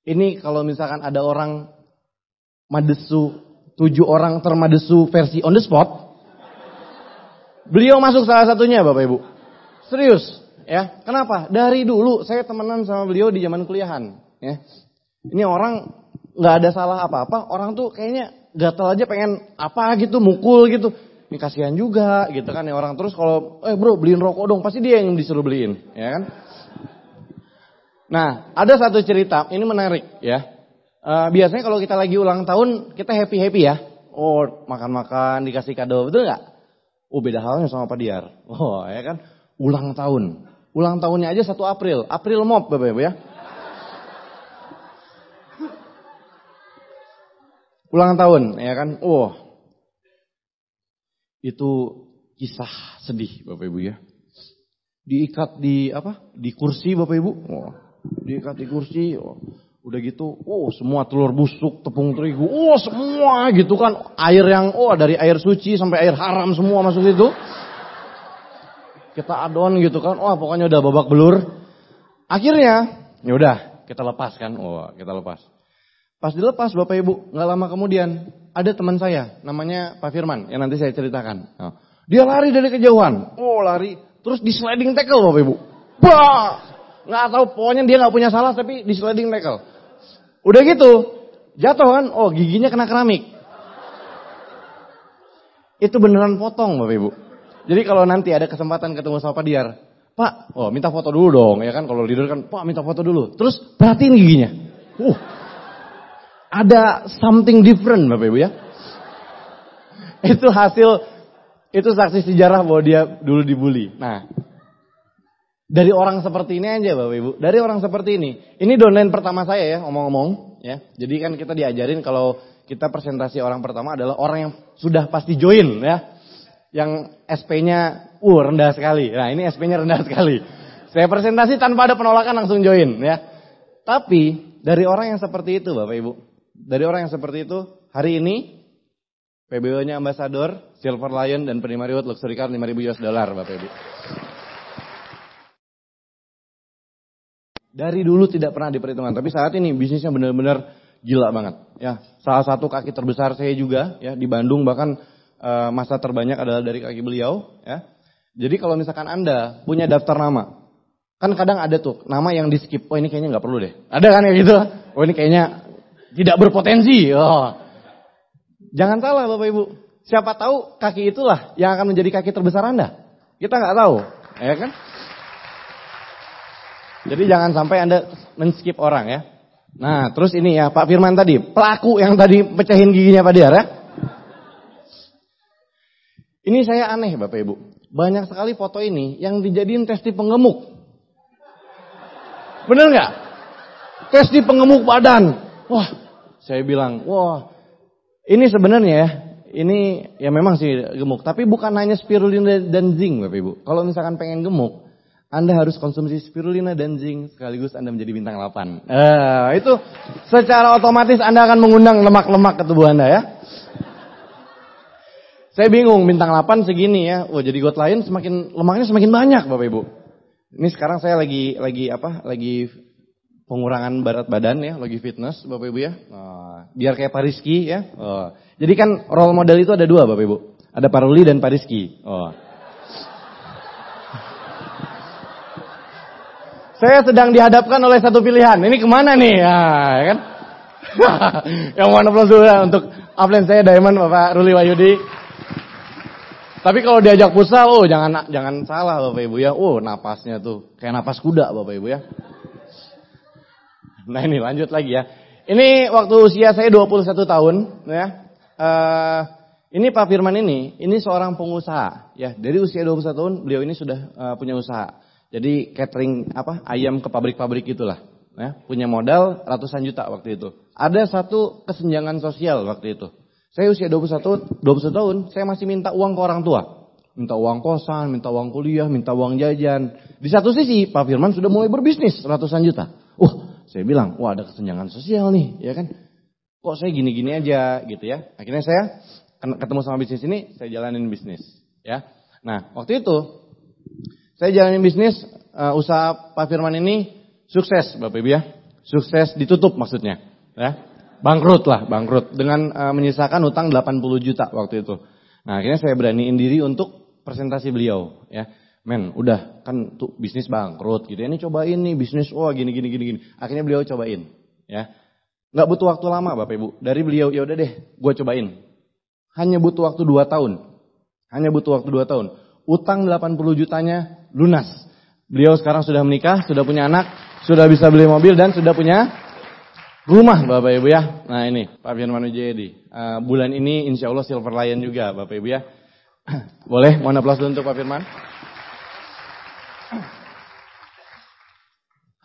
Ini kalau misalkan ada orang madesu 7 orang termadesu versi on the spot, beliau masuk salah satunya Bapak Ibu. Serius ya. Kenapa? Dari dulu saya temenan sama beliau di zaman kuliahan ya. Ini orang nggak ada salah apa-apa, orang tuh kayaknya gatel aja pengen apa gitu, mukul gitu. Ini kasihan juga gitu kan ya orang. Terus kalau bro beliin rokok dong, pasti dia yang disuruh beliin, ya kan? Nah, ada satu cerita, ini menarik ya. Biasanya kalau kita lagi ulang tahun, kita happy-happy ya. Makan-makan, dikasih kado, betul nggak? Beda halnya sama Pak Diar. Ya kan? Ulang tahun. Ulang tahunnya aja 1 April. April Mop Bapak Ibu ya. Ulang tahun, ya kan? Itu kisah sedih Bapak Ibu ya. Diikat di kursi Bapak Ibu. Diikat di kursi. Udah gitu, semua telur busuk, tepung terigu, semua gitu kan. Air yang, dari air suci sampai air haram semua masuk situ. Kita adon gitu kan, pokoknya udah babak belur. Akhirnya, ya udah kita lepas kan, kita lepas. Pas dilepas Bapak Ibu, nggak lama kemudian ada teman saya, namanya Pak Firman, yang nanti saya ceritakan. Dia lari dari kejauhan, lari, terus di sliding tackle Bapak Ibu. Nggak tahu, pokoknya dia nggak punya salah tapi di sliding tackle. Udah gitu, jatuh kan, giginya kena keramik. Itu beneran potong Bapak Ibu. Jadi kalau nanti ada kesempatan ketemu sama Pak Diar, Pak, minta foto dulu dong, ya kan? Kalau leader kan, Pak minta foto dulu. Terus perhatiin giginya. Ada something different Bapak Ibu ya. Itu saksi sejarah bahwa dia dulu dibully. Nah, dari orang seperti ini aja Bapak Ibu. Dari orang seperti ini. Ini downline pertama saya ya, ngomong-ngomong ya. Jadi kan kita diajarin kalau kita presentasi orang pertama adalah orang yang sudah pasti join ya. Yang SP-nya rendah sekali. Nah, ini SP-nya rendah sekali. Saya presentasi tanpa ada penolakan langsung join ya. Tapi dari orang yang seperti itu Bapak Ibu. Dari orang yang seperti itu, hari ini PBO-nya Ambassador, Silver Lion dan penerima reward Luxury Car 5.000 US dollar Bapak Ibu. Dari dulu tidak pernah diperhitungkan, tapi saat ini bisnisnya benar-benar gila banget. Ya, salah satu kaki terbesar saya juga ya di Bandung, bahkan masa terbanyak adalah dari kaki beliau. Ya, jadi kalau misalkan Anda punya daftar nama, kan kadang ada tuh nama yang di skip. Oh ini kayaknya nggak perlu deh. Ada kan kayak gitu? Oh ini kayaknya tidak berpotensi. Oh. Jangan salah Bapak Ibu. Siapa tahu kaki itulah yang akan menjadi kaki terbesar Anda. Kita nggak tahu, ya kan? Jadi jangan sampai Anda men-skip orang ya. Nah, terus ini ya Pak Firman tadi, pelaku yang tadi pecahin giginya Pak Diar ya. Ini saya aneh Bapak Ibu. Banyak sekali foto ini yang dijadiin testi penggemuk. Bener nggak? Testi penggemuk badan. Wah, saya bilang, wah, ini sebenarnya ya, ini ya memang sih gemuk. Tapi bukan hanya spirulina dan zinc Bapak Ibu. Kalau misalkan pengen gemuk, Anda harus konsumsi spirulina dan zinc sekaligus Anda menjadi bintang 8. Itu secara otomatis Anda akan mengundang lemak-lemak ke tubuh Anda ya. Saya bingung bintang 8 segini ya. Wah, jadi got lain semakin lemaknya semakin banyak Bapak Ibu. Ini sekarang saya lagi pengurangan berat badan ya, lagi fitness Bapak Ibu ya. Biar kayak Pak Rizky ya. Jadi kan role model itu ada 2 Bapak Ibu. Ada Pak Ruli dan Pak Rizky. Saya sedang dihadapkan oleh satu pilihan. Ini kemana nih? Ya kan? Yang mana plus dulu untuk upline saya Diamond Bapak Ruli Wahyudi. Tapi kalau diajak futsal, jangan salah Bapak Ibu ya. Napasnya tuh kayak napas kuda Bapak Ibu ya. Nah ini lanjut lagi ya. Ini waktu usia saya 21 tahun ya. Ini Pak Firman ini seorang pengusaha ya. Dari usia 21 tahun beliau ini sudah punya usaha. Jadi catering ayam ke pabrik-pabrik itulah. Ya, punya modal ratusan juta waktu itu. Ada satu kesenjangan sosial waktu itu. Saya usia 21 tahun, saya masih minta uang ke orang tua. Minta uang kosan, minta uang kuliah, minta uang jajan. Di satu sisi Pak Firman sudah mulai berbisnis ratusan juta. Saya bilang, wah ada kesenjangan sosial nih, ya kan? Kok saya gini-gini aja gitu ya. Akhirnya saya ketemu sama bisnis ini, saya jalanin bisnis. Ya. Nah waktu itu saya jalanin bisnis, usaha Pak Firman ini sukses Bapak Ibu ya. Sukses ditutup maksudnya. Ya. Bangkrut dengan menyisakan utang 80 juta waktu itu. Nah akhirnya saya beraniin diri untuk presentasi beliau. Ya. Udah kan tuh bisnis bangkrut gitu ya. Ini cobain nih bisnis, gini. Akhirnya beliau cobain. Ya. Gak butuh waktu lama Bapak Ibu. Dari beliau, ya udah deh gue cobain. Hanya butuh waktu 2 tahun. Utang 80 jutanya lunas. Beliau sekarang sudah menikah, sudah punya anak, sudah bisa beli mobil dan sudah punya rumah Bapak Ibu ya. Nah ini Pak Firman Wijayadi. Bulan ini insya Allah Silver Lion juga Bapak Ibu ya. Boleh mohon aplaus dulu untuk Pak Firman.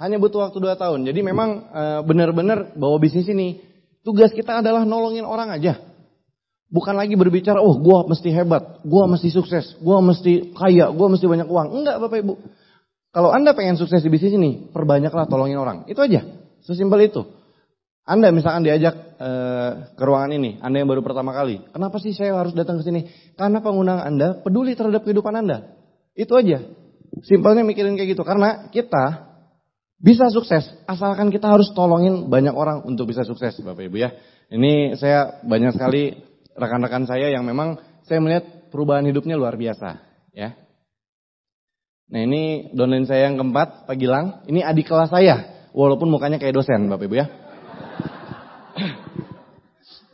Hanya butuh waktu 2 tahun. Jadi memang benar-benar bahwa bisnis ini tugas kita adalah nolongin orang aja. Bukan lagi berbicara, gue mesti hebat, gue mesti sukses, gue mesti kaya, gue mesti banyak uang. Enggak Bapak Ibu. Kalau Anda pengen sukses di bisnis ini, perbanyaklah tolongin orang. Itu aja, sesimpel itu. Anda misalkan diajak ke ruangan ini, Anda yang baru pertama kali. Kenapa sih saya harus datang ke sini? Karena pengundang Anda peduli terhadap kehidupan Anda. Itu aja. Simpelnya mikirin kayak gitu. Karena kita bisa sukses, asalkan kita harus tolongin banyak orang untuk bisa sukses Bapak Ibu ya. Ini saya banyak sekali rekan-rekan saya yang memang saya melihat perubahan hidupnya luar biasa ya. Nah ini downline saya yang keempat Pak Gilang. Ini adik kelas saya walaupun mukanya kayak dosen Bapak Ibu ya.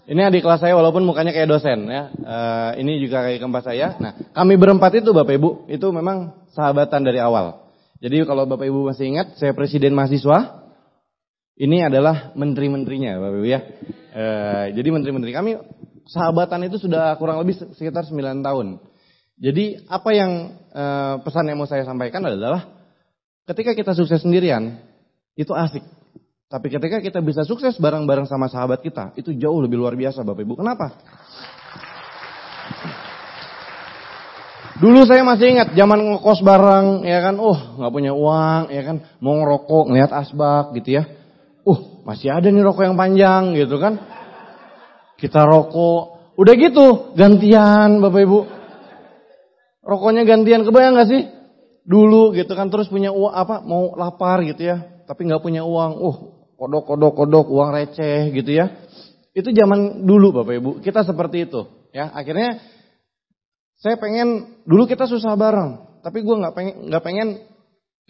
Ini adik kelas saya walaupun mukanya kayak dosen ya. Ini juga kayak keempat saya. Nah kami berempat itu Bapak Ibu itu memang sahabatan dari awal. Jadi kalau Bapak Ibu masih ingat saya presiden mahasiswa. Ini adalah menteri-menterinya Bapak Ibu ya. Jadi menteri-menteri kami sahabatan itu sudah kurang lebih sekitar 9 tahun. Jadi apa yang pesan yang mau saya sampaikan adalah ketika kita sukses sendirian itu asik. Tapi ketika kita bisa sukses bareng-bareng sama sahabat kita itu jauh lebih luar biasa Bapak Ibu. Kenapa? Dulu saya masih ingat zaman ngekos bareng ya kan. Gak punya uang ya kan. Mau ngerokok ngeliat asbak gitu ya. Masih ada nih rokok yang panjang gitu kan. Kita rokok. Udah gitu gantian Bapak Ibu. Rokoknya gantian, kebayang gak sih? Dulu gitu kan terus punya uang mau lapar gitu ya. tapi nggak punya uang. Kodok, uang receh gitu ya. Itu zaman dulu Bapak Ibu, kita seperti itu. Ya, akhirnya saya pengen, dulu kita susah bareng, tapi gue nggak pengen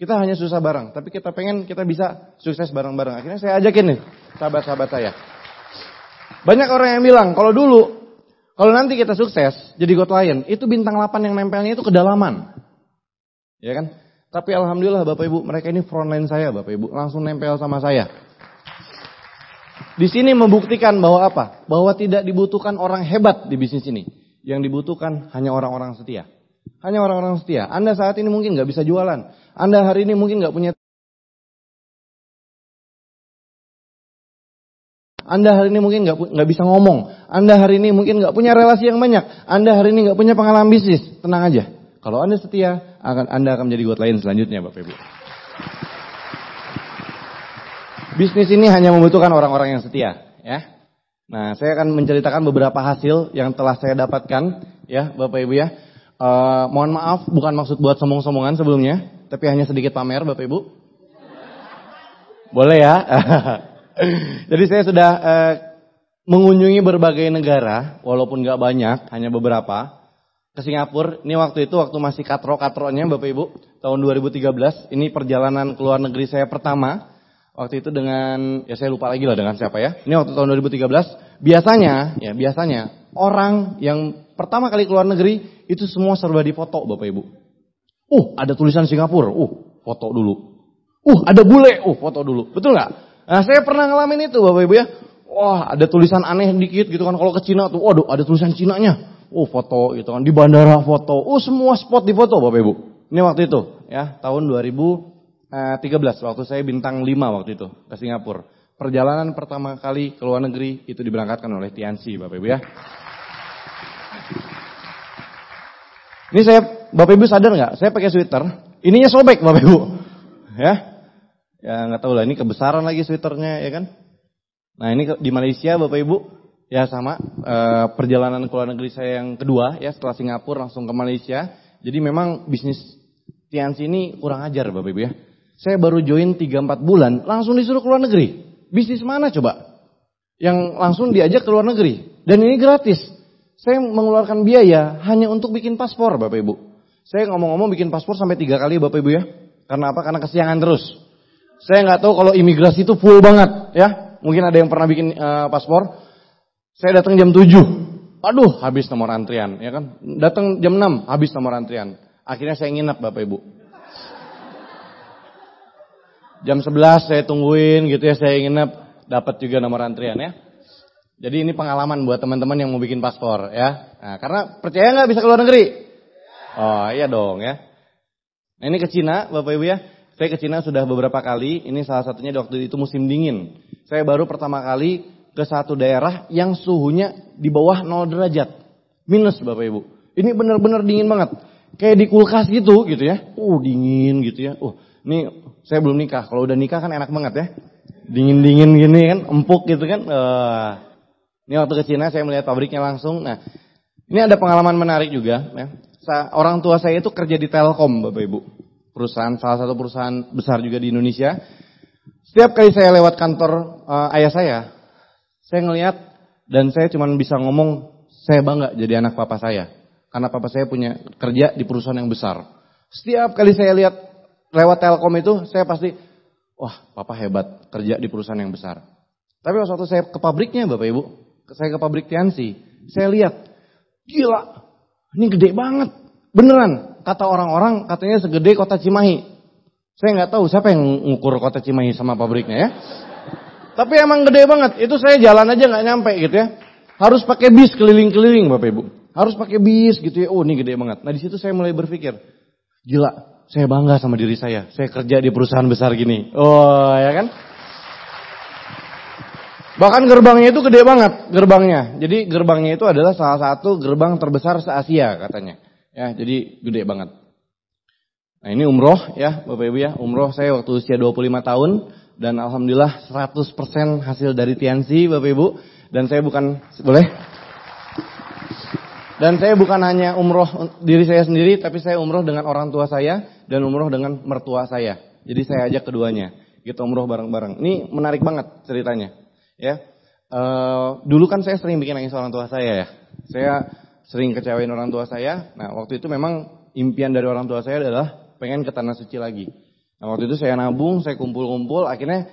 kita hanya susah bareng, tapi kita pengen kita bisa sukses bareng-bareng. Akhirnya saya ajakin nih sahabat-sahabat saya. Banyak orang yang bilang, kalau nanti kita sukses jadi God Lion, itu bintang 8 yang nempelnya itu kedalaman. Ya kan? Tapi alhamdulillah Bapak Ibu, mereka ini frontline saya Bapak Ibu, langsung nempel sama saya. Di sini membuktikan bahwa apa? Bahwa tidak dibutuhkan orang hebat di bisnis ini. Yang dibutuhkan hanya orang-orang setia. Hanya orang-orang setia. Anda saat ini mungkin nggak bisa jualan. Anda hari ini mungkin nggak punya. Anda hari ini mungkin nggak bisa ngomong. Anda hari ini mungkin nggak punya relasi yang banyak. Anda hari ini nggak punya pengalaman bisnis. Tenang aja. Kalau Anda setia, Anda akan menjadi God Lion selanjutnya Bapak Ibu. Bisnis ini hanya membutuhkan orang-orang yang setia, ya. Nah, saya akan menceritakan beberapa hasil yang telah saya dapatkan, ya, Bapak Ibu ya. Mohon maaf, bukan maksud buat sombong-sombongan sebelumnya, tapi hanya sedikit pamer, Bapak Ibu. Boleh ya? Jadi saya sudah mengunjungi berbagai negara, walaupun nggak banyak, hanya beberapa. Ke Singapura, ini waktu masih katro-katronya, Bapak Ibu, tahun 2013. Ini perjalanan ke luar negeri saya pertama. Waktu itu dengan, ya saya lupa lagi lah dengan siapa ya. Ini waktu tahun 2013. Biasanya orang yang pertama kali keluar negeri itu semua serba difoto Bapak Ibu. Ada tulisan Singapura, foto dulu. Ada bule, foto dulu. Betul nggak? Nah saya pernah ngalamin itu Bapak Ibu ya. Wah ada tulisan aneh dikit gitu kan. Kalau ke Cina tuh, waduh ada tulisan Cinanya. Foto gitu kan. Di bandara foto. Semua spot difoto Bapak Ibu. Ini waktu itu ya, tahun 2013 waktu saya bintang 5 waktu itu ke Singapura. Perjalanan pertama kali ke luar negeri itu diberangkatkan oleh Tiansi Bapak Ibu ya. Ini Bapak Ibu sadar nggak? Saya pakai sweater, ininya sobek Bapak Ibu. Ya nggak tahu lah ini kebesaran lagi sweaternya ya kan. Nah ini di Malaysia Bapak Ibu ya sama perjalanan ke luar negeri saya yang kedua ya setelah Singapura langsung ke Malaysia. Jadi memang bisnis Tiansi ini kurang ajar Bapak Ibu ya. Saya baru join 3-4 bulan, langsung disuruh ke luar negeri. Bisnis mana coba? Yang langsung diajak ke luar negeri. Dan ini gratis. Saya mengeluarkan biaya hanya untuk bikin paspor Bapak Ibu. Saya ngomong-ngomong bikin paspor sampai 3 kali Bapak Ibu ya. Karena apa? Karena kesiangan terus. Saya nggak tahu kalau imigrasi itu full banget ya. Mungkin ada yang pernah bikin paspor. Saya datang jam 7. Aduh, habis nomor antrian ya kan. Datang jam 6, habis nomor antrian. Akhirnya saya nginep Bapak Ibu. Jam 11 saya tungguin gitu ya, saya nginep, dapat juga nomor antrian ya. Jadi ini pengalaman buat teman-teman yang mau bikin paspor ya. Nah, karena percaya nggak bisa ke luar negeri? Oh iya dong ya. Nah ini ke Cina Bapak Ibu ya. Saya ke Cina sudah beberapa kali, ini salah satunya waktu itu musim dingin. Saya baru pertama kali ke satu daerah yang suhunya di bawah 0 derajat. Minus Bapak Ibu. Ini benar-benar dingin banget. Kayak di kulkas gitu ya. Dingin gitu ya. Ini saya belum nikah. Kalau udah nikah kan enak banget ya. Dingin-dingin gini kan, empuk gitu kan. Ini waktu ke Cina saya melihat pabriknya langsung. Nah, ini ada pengalaman menarik juga ya. Orang tua saya itu kerja di Telkom Bapak Ibu. Salah satu perusahaan besar juga di Indonesia. Setiap kali saya lewat kantor ayah saya ngelihat dan saya cuma bisa ngomong, saya bangga jadi anak papa saya. Karena papa saya punya kerja di perusahaan yang besar. Setiap kali saya lihat lewat Telkom itu, saya pasti, wah papa hebat kerja di perusahaan yang besar. Tapi waktu saya ke pabriknya Bapak Ibu, saya ke pabrik Tiansi, saya lihat, gila, ini gede banget. Beneran, kata orang-orang katanya segede kota Cimahi. Saya nggak tahu siapa yang ngukur kota Cimahi sama pabriknya ya. Tapi emang gede banget, itu saya jalan aja nggak nyampe gitu ya. Harus pakai bis keliling-keliling Bapak Ibu. Harus pakai bis gitu ya, ini gede banget. Nah di situ saya mulai berpikir, gila. Saya bangga sama diri saya kerja di perusahaan besar gini. Ya kan? Bahkan gerbangnya itu gede banget, gerbangnya. Jadi gerbangnya itu adalah salah satu gerbang terbesar se-Asia katanya. Ya, jadi gede banget. Nah ini umroh ya Bapak Ibu ya. Umroh saya waktu usia 25 tahun. Dan alhamdulillah 100% hasil dari Tiansi Bapak Ibu. Dan saya bukan, boleh? Dan saya bukan hanya umroh diri saya sendiri, tapi saya umroh dengan orang tua saya dan umroh dengan mertua saya. Jadi saya ajak keduanya. Kita umroh bareng-bareng. Ini menarik banget ceritanya. Ya, dulu kan saya sering bikin nangis orang tua saya ya. Saya sering kecewain orang tua saya. Nah waktu itu memang impian dari orang tua saya adalah pengen ke Tanah Suci lagi. Nah waktu itu saya nabung, saya kumpul-kumpul, akhirnya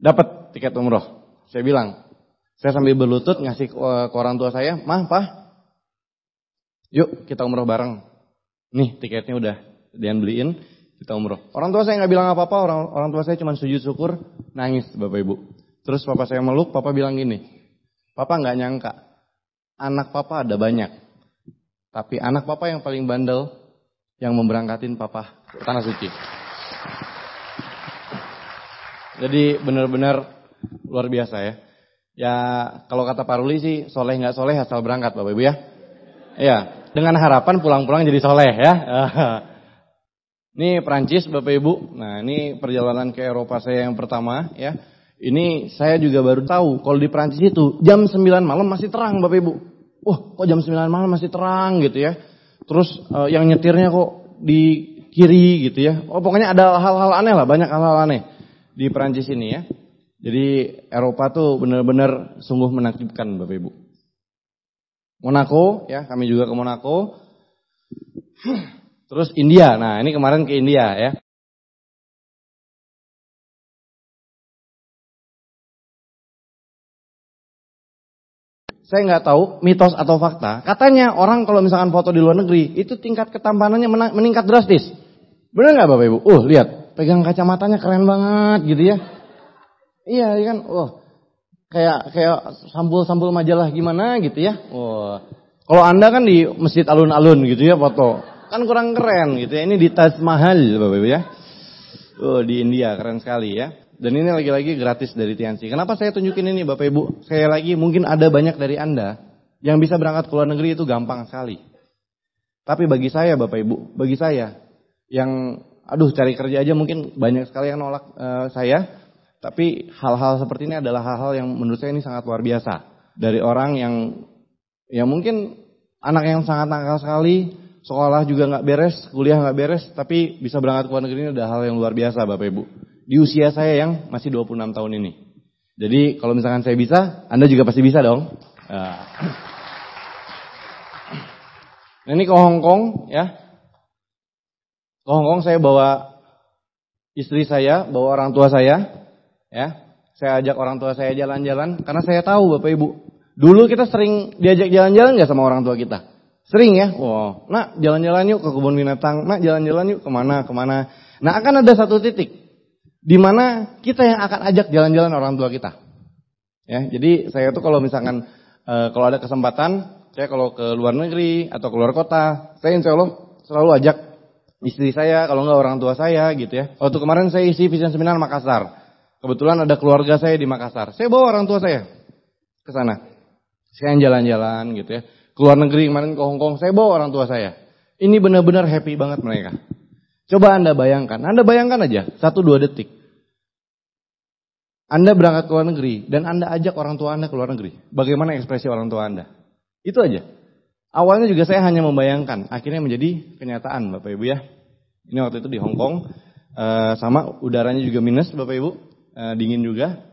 dapat tiket umroh. Saya bilang, saya sambil berlutut ngasih ke orang tua saya, "Mah, Pah, yuk kita umroh bareng. Nih tiketnya udah Dian beliin, kita umroh." Orang tua saya nggak bilang apa-apa, orang tua saya cuma sujud syukur, nangis Bapak Ibu. Terus papa saya meluk, papa bilang gini, "Papa nggak nyangka, anak papa ada banyak. Tapi anak papa yang paling bandel, yang memberangkatin papa ke Tanah Suci." Jadi benar-benar luar biasa ya. Ya kalau kata Pak Ruli sih, soleh nggak soleh asal berangkat Bapak Ibu ya. Iya, dengan harapan pulang-pulang jadi soleh ya. Ini Prancis Bapak Ibu. Nah ini perjalanan ke Eropa saya yang pertama ya. Ini saya juga baru tahu kalau di Prancis itu jam 9 malam masih terang Bapak Ibu. Wah kok jam 9 malam masih terang gitu ya. Terus yang nyetirnya kok di kiri gitu ya. Oh pokoknya ada hal-hal aneh lah, banyak hal-hal aneh di Prancis ini ya. Jadi Eropa tuh benar-benar sungguh menakjubkan Bapak Ibu. Monaco ya, kami juga ke Monaco. Terus India, nah ini kemarin ke India ya. Saya nggak tahu mitos atau fakta. Katanya orang kalau misalkan foto di luar negeri itu tingkat ketampanannya meningkat drastis. Benar nggak Bapak Ibu? Lihat, pegang kacamatanya keren banget gitu ya. Iya kan, kayak sampul-sampul majalah gimana gitu ya. Kalau Anda kan di masjid alun-alun gitu ya foto, kan kurang keren gitu ya. Ini di Taj Mahal Bapak Ibu ya. Di India keren sekali ya. Dan ini lagi-lagi gratis dari Tiansi. Kenapa saya tunjukin ini Bapak Ibu? Sekali lagi mungkin ada banyak dari Anda yang bisa berangkat ke luar negeri itu gampang sekali. Tapi bagi saya Bapak Ibu, bagi saya yang cari kerja aja mungkin banyak sekali yang nolak saya. Tapi hal-hal seperti ini adalah hal-hal yang menurut saya ini sangat luar biasa. Dari orang yang mungkin anak yang sangat nakal sekali, sekolah juga nggak beres, kuliah nggak beres, tapi bisa berangkat ke luar negeri ini adalah hal yang luar biasa Bapak Ibu. Di usia saya yang masih 26 tahun ini. Jadi kalau misalkan saya bisa, Anda juga pasti bisa dong. Nah ini ke Hong Kong ya. Ke Hong Kong saya bawa istri saya, bawa orang tua saya. Ya, saya ajak orang tua saya jalan-jalan karena saya tahu Bapak Ibu. Dulu kita sering diajak jalan-jalan nggak sama orang tua kita? Sering ya. Nak jalan-jalan yuk ke kebun binatang. Nak jalan-jalan yuk kemana. Nah akan ada satu titik di mana kita yang akan ajak jalan-jalan orang tua kita. Ya, jadi saya tuh kalau misalkan kalau ada kesempatan, saya kalau ke luar negeri atau ke luar kota, saya insya Allah selalu ajak istri saya, kalau nggak orang tua saya gitu ya. Waktu kemarin saya isi Vision Seminar Makassar. Kebetulan ada keluarga saya di Makassar. Saya bawa orang tua saya ke sana. Saya jalan-jalan gitu ya. Keluar negeri kemarin ke Hong Kong, saya bawa orang tua saya. Ini benar-benar happy banget mereka. Coba Anda bayangkan aja 1-2 detik. Anda berangkat ke luar negeri dan Anda ajak orang tua Anda ke luar negeri. Bagaimana ekspresi orang tua Anda? Itu aja. Awalnya juga saya hanya membayangkan, akhirnya menjadi kenyataan Bapak Ibu ya. Ini waktu itu di Hong Kong, sama udaranya juga minus Bapak Ibu. Dingin juga.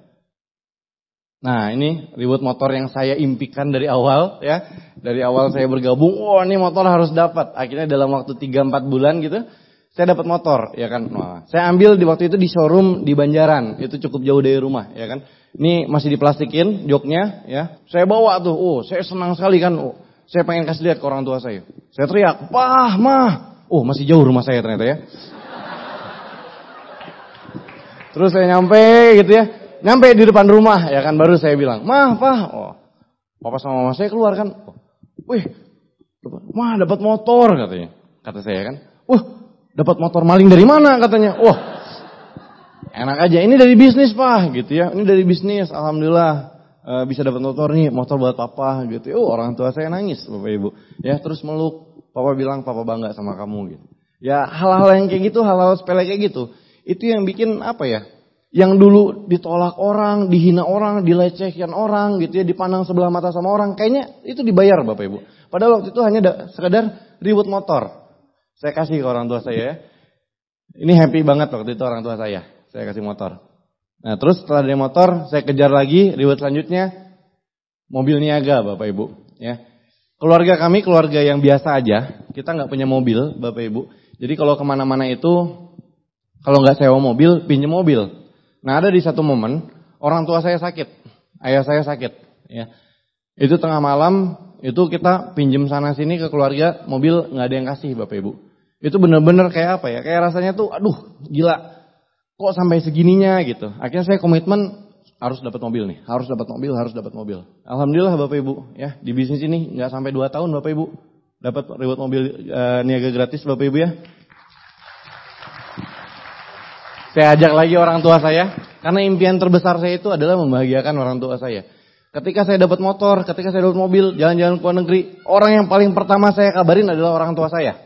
Nah ini ribut motor yang saya impikan dari awal ya. Dari awal saya bergabung, ini motor harus dapat. Akhirnya dalam waktu 3-4 bulan gitu, saya dapat motor ya kan. Nah, saya ambil di waktu itu di showroom di Banjaran, itu cukup jauh dari rumah ya kan. Ini masih diplastikin joknya ya. Saya bawa tuh, saya senang sekali kan. Saya pengen kasih lihat ke orang tua saya. Saya teriak, "Pah, Mah." Masih jauh rumah saya ternyata ya. Terus saya nyampe gitu ya. Nyampe di depan rumah ya kan, baru saya bilang, "Mah, Pah." Papa sama mama saya keluar kan. "Wih, Mah dapat motor," katanya. Kata saya kan. Dapat motor maling dari mana katanya. Enak aja. Ini dari bisnis Pak gitu ya. Ini dari bisnis. Alhamdulillah bisa dapat motor nih. Motor buat papa gitu. Orang tua saya nangis Bapak Ibu. Ya terus meluk. Papa bilang papa bangga sama kamu gitu. Ya hal-hal yang kayak gitu. Hal-hal sepele kayak gitu. Itu yang bikin apa ya. Yang dulu ditolak orang. Dihina orang. Dilecehkan orang gitu ya. Dipandang sebelah mata sama orang. Kayaknya itu dibayar Bapak Ibu. Padahal waktu itu hanya sekadar ribut motor. Saya kasih ke orang tua saya ya. Ini happy banget waktu itu orang tua saya kasih motor. Nah terus setelah dari motor saya kejar lagi, reward selanjutnya mobil niaga Bapak Ibu. Ya. Keluarga kami keluarga yang biasa aja, kita nggak punya mobil Bapak Ibu. Jadi kalau kemana-mana itu, kalau nggak sewa mobil, pinjam mobil. Nah ada di satu momen, orang tua saya sakit, ayah saya sakit. Ya. Itu tengah malam, itu kita pinjam sana sini ke keluarga, mobil nggak ada yang kasih Bapak Ibu. Itu benar-benar kayak apa ya, kayak rasanya tuh aduh gila. Kok sampai segininya gitu. Akhirnya saya komitmen harus dapat mobil nih. Harus dapat mobil. Alhamdulillah Bapak Ibu. Ya di bisnis ini nggak sampai 2 tahun Bapak Ibu. Dapat reward mobil niaga gratis Bapak Ibu ya. Saya ajak lagi orang tua saya. Karena impian terbesar saya itu adalah membahagiakan orang tua saya. Ketika saya dapat motor, ketika saya dapat mobil, jalan-jalan ke luar negeri. Orang yang paling pertama saya kabarin adalah orang tua saya.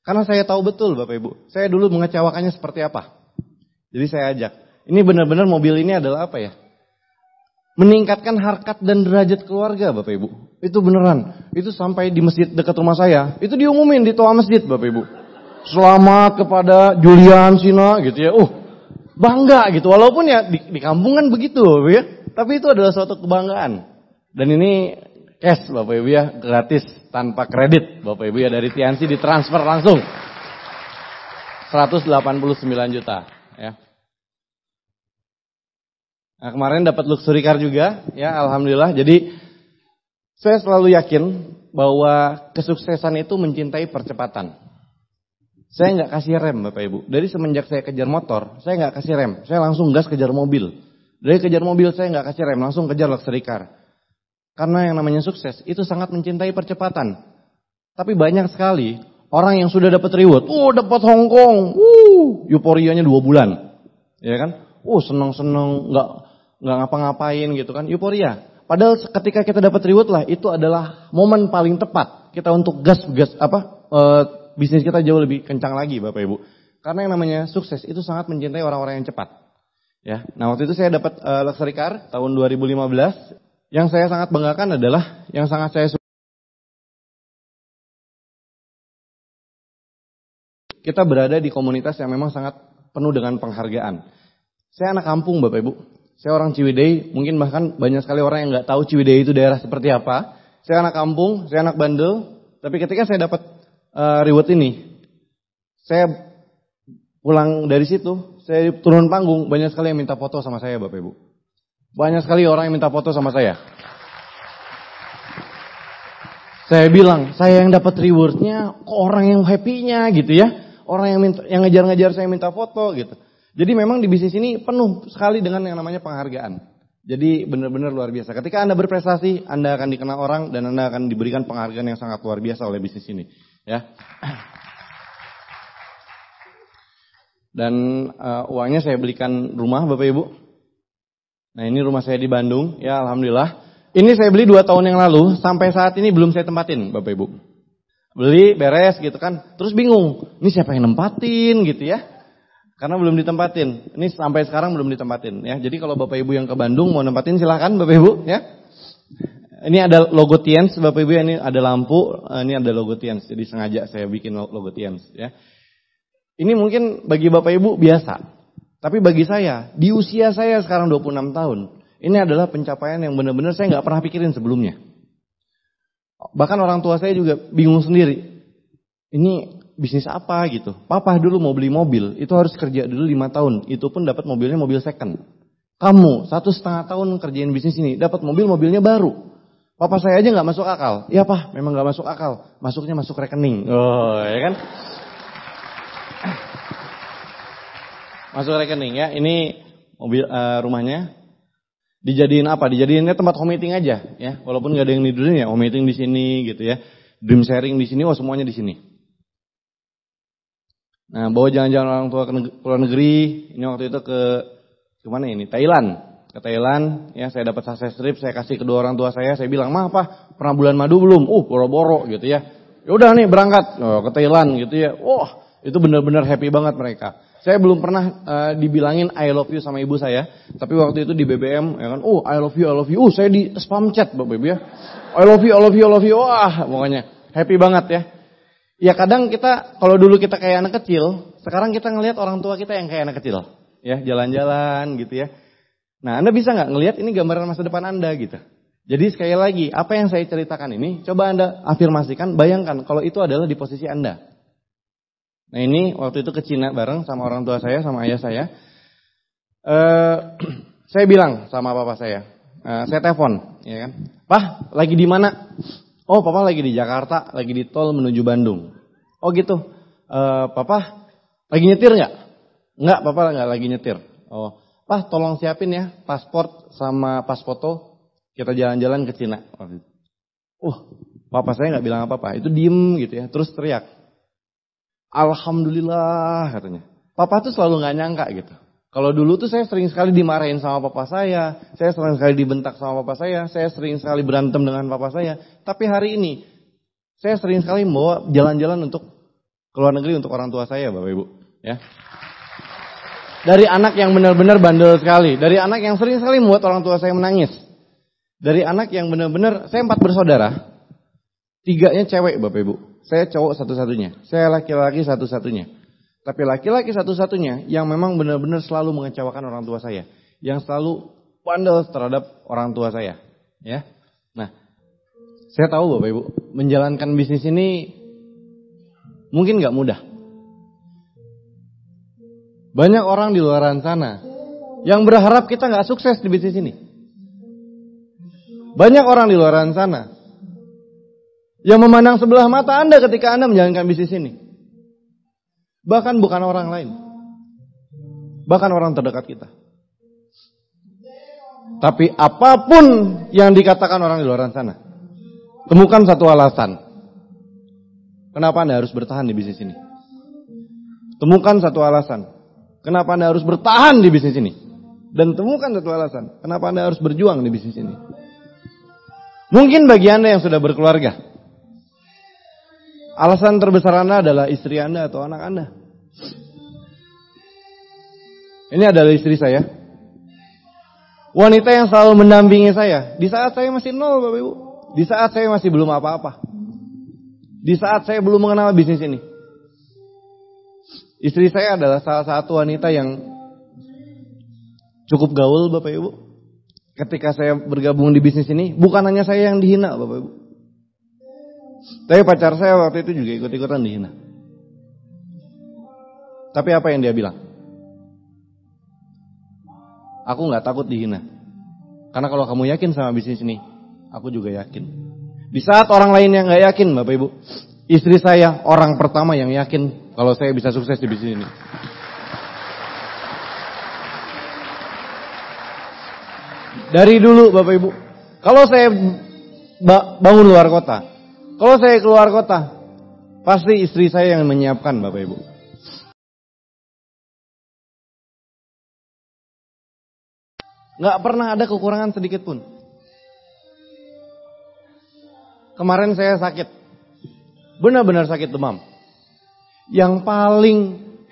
Karena saya tahu betul Bapak Ibu. Saya dulu mengecewakannya seperti apa. Jadi saya ajak. Ini benar-benar mobil ini adalah apa ya? Meningkatkan harkat dan derajat keluarga Bapak Ibu. Itu beneran. Itu sampai di masjid dekat rumah saya. Itu diumumin di toa masjid Bapak Ibu. Selamat kepada Julian Sina gitu ya. Bangga gitu. Walaupun ya di kampung kan begitu Bapak ya. Tapi itu adalah suatu kebanggaan. Dan ini cash Bapak Ibu ya. Gratis tanpa kredit Bapak Ibu ya. Dari Tiansi ditransfer langsung. 189 juta ya. Nah, kemarin dapat luxury car juga, ya alhamdulillah. Jadi saya selalu yakin bahwa kesuksesan itu mencintai percepatan. Saya nggak kasih rem Bapak Ibu. Dari semenjak saya kejar motor, saya nggak kasih rem. Saya langsung gas kejar mobil. Dari kejar mobil saya nggak kasih rem, langsung kejar luxury car. Karena yang namanya sukses itu sangat mencintai percepatan. Tapi banyak sekali orang yang sudah dapat reward, dapat Hongkong, euforianya 2 bulan, ya kan? Seneng-seneng, nggak ngapa-ngapain gitu kan, euforia. Padahal ketika kita dapat reward lah, itu adalah momen paling tepat kita untuk bisnis kita jauh lebih kencang lagi Bapak Ibu. Karena yang namanya sukses itu sangat mencintai orang-orang yang cepat. Ya, nah waktu itu saya dapat luxury car tahun 2015. Yang saya sangat banggakan adalah yang sangat saya suka. Kita berada di komunitas yang memang sangat penuh dengan penghargaan. Saya anak kampung Bapak Ibu. Saya orang Ciwidey, mungkin bahkan banyak sekali orang yang nggak tahu Ciwidey itu daerah seperti apa. Saya anak kampung, saya anak bandel. Tapi ketika saya dapat reward ini, saya pulang dari situ, saya turun panggung, banyak sekali yang minta foto sama saya Bapak Ibu. Banyak sekali orang yang minta foto sama saya. Saya bilang, saya yang dapat rewardnya, kok orang yang happy-nya gitu ya. Orang yang ngejar-ngejar saya minta foto gitu. Jadi memang di bisnis ini penuh sekali dengan yang namanya penghargaan. Jadi benar-benar luar biasa. Ketika Anda berprestasi, Anda akan dikenal orang dan Anda akan diberikan penghargaan yang sangat luar biasa oleh bisnis ini. Ya. Dan uangnya saya belikan rumah Bapak Ibu. Nah ini rumah saya di Bandung, ya alhamdulillah. Ini saya beli 2 tahun yang lalu, sampai saat ini belum saya tempatin Bapak Ibu. Beli, beres gitu kan, terus bingung, ini siapa yang nempatin gitu ya. Karena belum ditempatin. Ini sampai sekarang belum ditempatin ya. Jadi kalau Bapak Ibu yang ke Bandung mau nempatin silakan Bapak Ibu ya. Ini ada logo Tiens Bapak Ibu, ini ada lampu, ini ada logo Tiens. Jadi sengaja saya bikin logo Tiens ya. Ini mungkin bagi Bapak Ibu biasa. Tapi bagi saya, di usia saya sekarang 26 tahun, ini adalah pencapaian yang benar-benar saya nggak pernah pikirin sebelumnya. Bahkan orang tua saya juga bingung sendiri. Ini bisnis apa gitu. Papa dulu mau beli mobil, itu harus kerja dulu 5 tahun. Itu pun dapat mobilnya mobil second. Kamu 1,5 tahun kerjain bisnis ini, dapat mobilnya baru. Papa saya aja nggak masuk akal. Iya Pak, memang nggak masuk akal. Masuknya masuk rekening. Ya kan? Masuk rekening ya. Ini mobil rumahnya. Dijadiin apa? Dijadiinnya tempat home meeting aja ya. Walaupun nggak ada yang tidurin ya, home meeting di sini gitu ya. Dream sharing di sini, semuanya di sini. Nah, bawa jalan-jalan orang tua ke luar negeri. Ini waktu itu ke mana ini? Thailand. Ke Thailand, ya saya dapat sukses trip, saya kasih kedua orang tua saya bilang, "Mah, apa? Pernah bulan madu belum?" Boro-boro gitu ya. Ya udah nih berangkat ke Thailand gitu ya. Wah, itu benar-benar happy banget mereka. Saya belum pernah dibilangin I love you sama ibu saya, tapi waktu itu di BBM ya kan, I love you. Saya di spam chat Bapak Ibu ya. I love you. Wah, pokoknya happy banget ya. Ya kadang kita, kalau dulu kita kayak anak kecil, sekarang kita ngelihat orang tua kita yang kayak anak kecil. ya jalan-jalan gitu ya. Nah, Anda bisa nggak ngelihat ini gambaran masa depan Anda gitu. Jadi sekali lagi, apa yang saya ceritakan ini, coba Anda afirmasikan, bayangkan kalau itu adalah di posisi Anda. Nah ini waktu itu ke Cina bareng sama orang tua saya, sama ayah saya. Saya bilang sama papa saya telepon, ya kan, "Pah, lagi di mana?" "Oh, papa lagi di Jakarta, lagi di tol menuju Bandung." "Oh gitu, papa lagi nyetir nggak?" "Nggak, papa nggak lagi nyetir." "Oh, Pah, tolong siapin ya paspor sama pas foto, kita jalan-jalan ke Cina." Papa saya nggak bilang apa-apa, itu diem gitu ya, terus teriak, "Alhamdulillah," katanya. Papa tuh selalu nggak nyangka gitu. Kalau dulu tuh saya sering sekali dimarahin sama papa saya sering sekali dibentak sama papa saya sering sekali berantem dengan papa saya. Tapi hari ini, saya sering sekali membawa jalan-jalan untuk ke luar negeri untuk orang tua saya, Bapak Ibu. Ya. Dari anak yang benar-benar bandel sekali, dari anak yang sering sekali membuat orang tua saya menangis. Dari anak yang benar-benar, saya 4 bersaudara, 3-nya cewek, Bapak Ibu. Saya cowok satu-satunya, saya laki-laki satu-satunya. Tapi laki-laki satu-satunya yang memang benar-benar selalu mengecewakan orang tua saya. Yang selalu bandel terhadap orang tua saya. Ya. Nah, saya tahu Bapak Ibu, menjalankan bisnis ini mungkin gak mudah. Banyak orang di luar sana yang berharap kita gak sukses di bisnis ini. Banyak orang di luar sana yang memandang sebelah mata Anda ketika Anda menjalankan bisnis ini. Bahkan bukan orang lain. Bahkan orang terdekat kita. Tapi apapun yang dikatakan orang di luar sana, temukan satu alasan. Kenapa Anda harus bertahan di bisnis ini? Temukan satu alasan. Kenapa Anda harus bertahan di bisnis ini? Dan temukan satu alasan. Kenapa Anda harus berjuang di bisnis ini? Mungkin bagi Anda yang sudah berkeluarga, alasan terbesar Anda adalah istri Anda atau anak Anda. Ini adalah istri saya. Wanita yang selalu mendampingi saya. Di saat saya masih nol, Bapak Ibu. Di saat saya masih belum apa-apa. Di saat saya belum mengenal bisnis ini. Istri saya adalah salah satu wanita yang cukup gaul, Bapak Ibu. Ketika saya bergabung di bisnis ini, bukan hanya saya yang dihina, Bapak Ibu. Tapi pacar saya waktu itu juga ikut-ikutan dihina. Tapi apa yang dia bilang? Aku gak takut dihina. Karena kalau kamu yakin sama bisnis ini, aku juga yakin. Di saat orang lain yang gak yakin, Bapak Ibu, istri saya orang pertama yang yakin kalau saya bisa sukses di bisnis ini. Dari dulu Bapak Ibu, kalau saya bangun luar kota, kalau saya keluar kota, pasti istri saya yang menyiapkan Bapak Ibu. Gak pernah ada kekurangan sedikit pun. Kemarin saya sakit, benar-benar sakit demam. Yang paling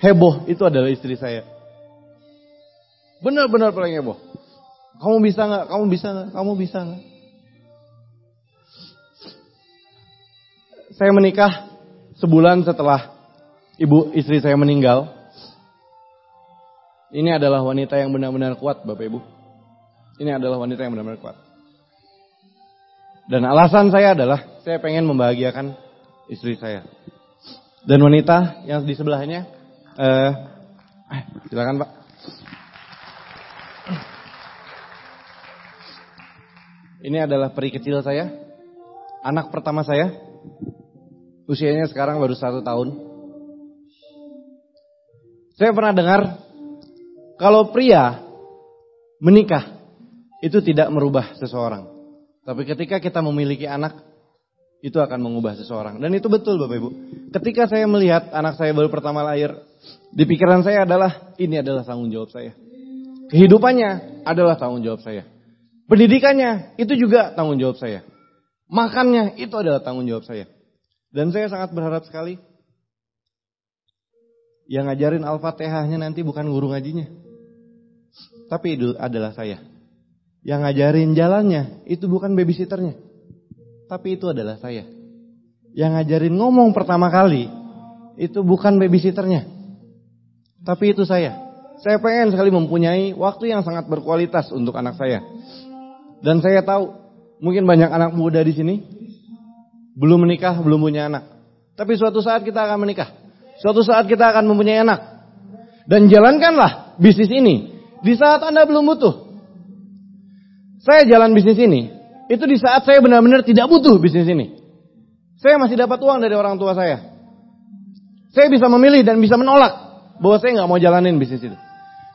heboh itu adalah istri saya. Benar-benar paling heboh. Kamu bisa gak? Kamu bisa gak? Kamu bisa gak? Saya menikah sebulan setelah istri saya meninggal. Ini adalah wanita yang benar-benar kuat, Bapak Ibu. Ini adalah wanita yang benar-benar kuat. Dan alasan saya adalah saya pengen membahagiakan istri saya. Dan wanita yang di sebelahnya, silakan Pak. Ini adalah peri kecil saya, anak pertama saya. Usianya sekarang baru 1 tahun. Saya pernah dengar kalau pria menikah itu tidak merubah seseorang. Tapi ketika kita memiliki anak, itu akan mengubah seseorang. Dan itu betul Bapak Ibu. Ketika saya melihat anak saya baru pertama lahir, di pikiran saya adalah ini adalah tanggung jawab saya. Kehidupannya adalah tanggung jawab saya. Pendidikannya itu juga tanggung jawab saya. Makannya itu adalah tanggung jawab saya. Dan saya sangat berharap sekali yang ngajarin Al-Fatihahnya nanti bukan guru ngajinya, tapi itu adalah saya. Yang ngajarin jalannya itu bukan babysitternya, tapi itu adalah saya. Yang ngajarin ngomong pertama kali itu bukan babysitternya, tapi itu saya. Saya pengen sekali mempunyai waktu yang sangat berkualitas untuk anak saya. Dan saya tahu mungkin banyak anak muda di sini belum menikah, belum punya anak. Tapi suatu saat kita akan menikah. Suatu saat kita akan mempunyai anak. Dan jalankanlah bisnis ini di saat Anda belum butuh. Saya jalan bisnis ini itu di saat saya benar-benar tidak butuh bisnis ini. Saya masih dapat uang dari orang tua saya. Saya bisa memilih dan bisa menolak bahwa saya nggak mau jalanin bisnis itu.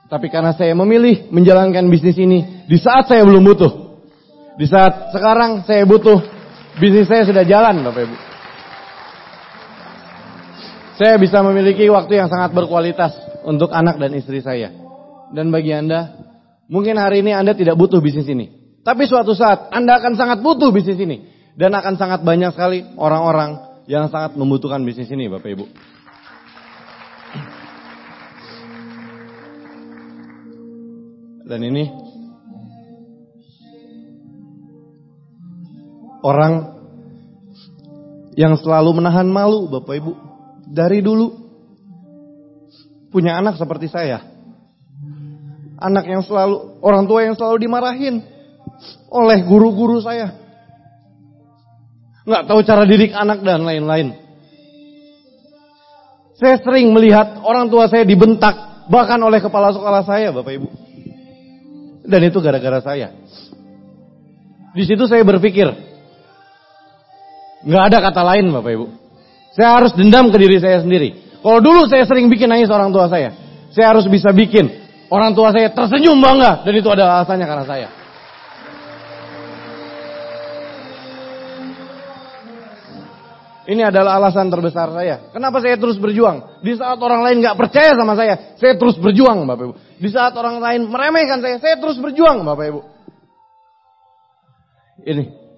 Tapi karena saya memilih menjalankan bisnis ini di saat saya belum butuh. Di saat sekarang saya butuh, bisnis saya sudah jalan, Bapak Ibu. Saya bisa memiliki waktu yang sangat berkualitas untuk anak dan istri saya. Dan bagi Anda, mungkin hari ini Anda tidak butuh bisnis ini. Tapi suatu saat Anda akan sangat butuh bisnis ini. Dan akan sangat banyak sekali orang-orang yang sangat membutuhkan bisnis ini, Bapak Ibu. Dan ini orang yang selalu menahan malu, Bapak Ibu. Dari dulu punya anak seperti saya. Anak yang selalu, orang tua yang selalu dimarahin oleh guru-guru saya. Nggak tahu cara didik anak dan lain-lain. Saya sering melihat orang tua saya dibentak, bahkan oleh kepala sekolah saya, Bapak Ibu. Dan itu gara-gara saya. Di situ saya berpikir, nggak ada kata lain, Bapak Ibu. Saya harus dendam ke diri saya sendiri. Kalau dulu saya sering bikin nangis orang tua saya harus bisa bikin orang tua saya tersenyum bangga. Dan itu adalah alasannya karena saya. Ini adalah alasan terbesar saya. Kenapa saya terus berjuang? Di saat orang lain gak percaya sama saya terus berjuang, Bapak Ibu. Di saat orang lain meremehkan saya terus berjuang, Bapak Ibu. Ini.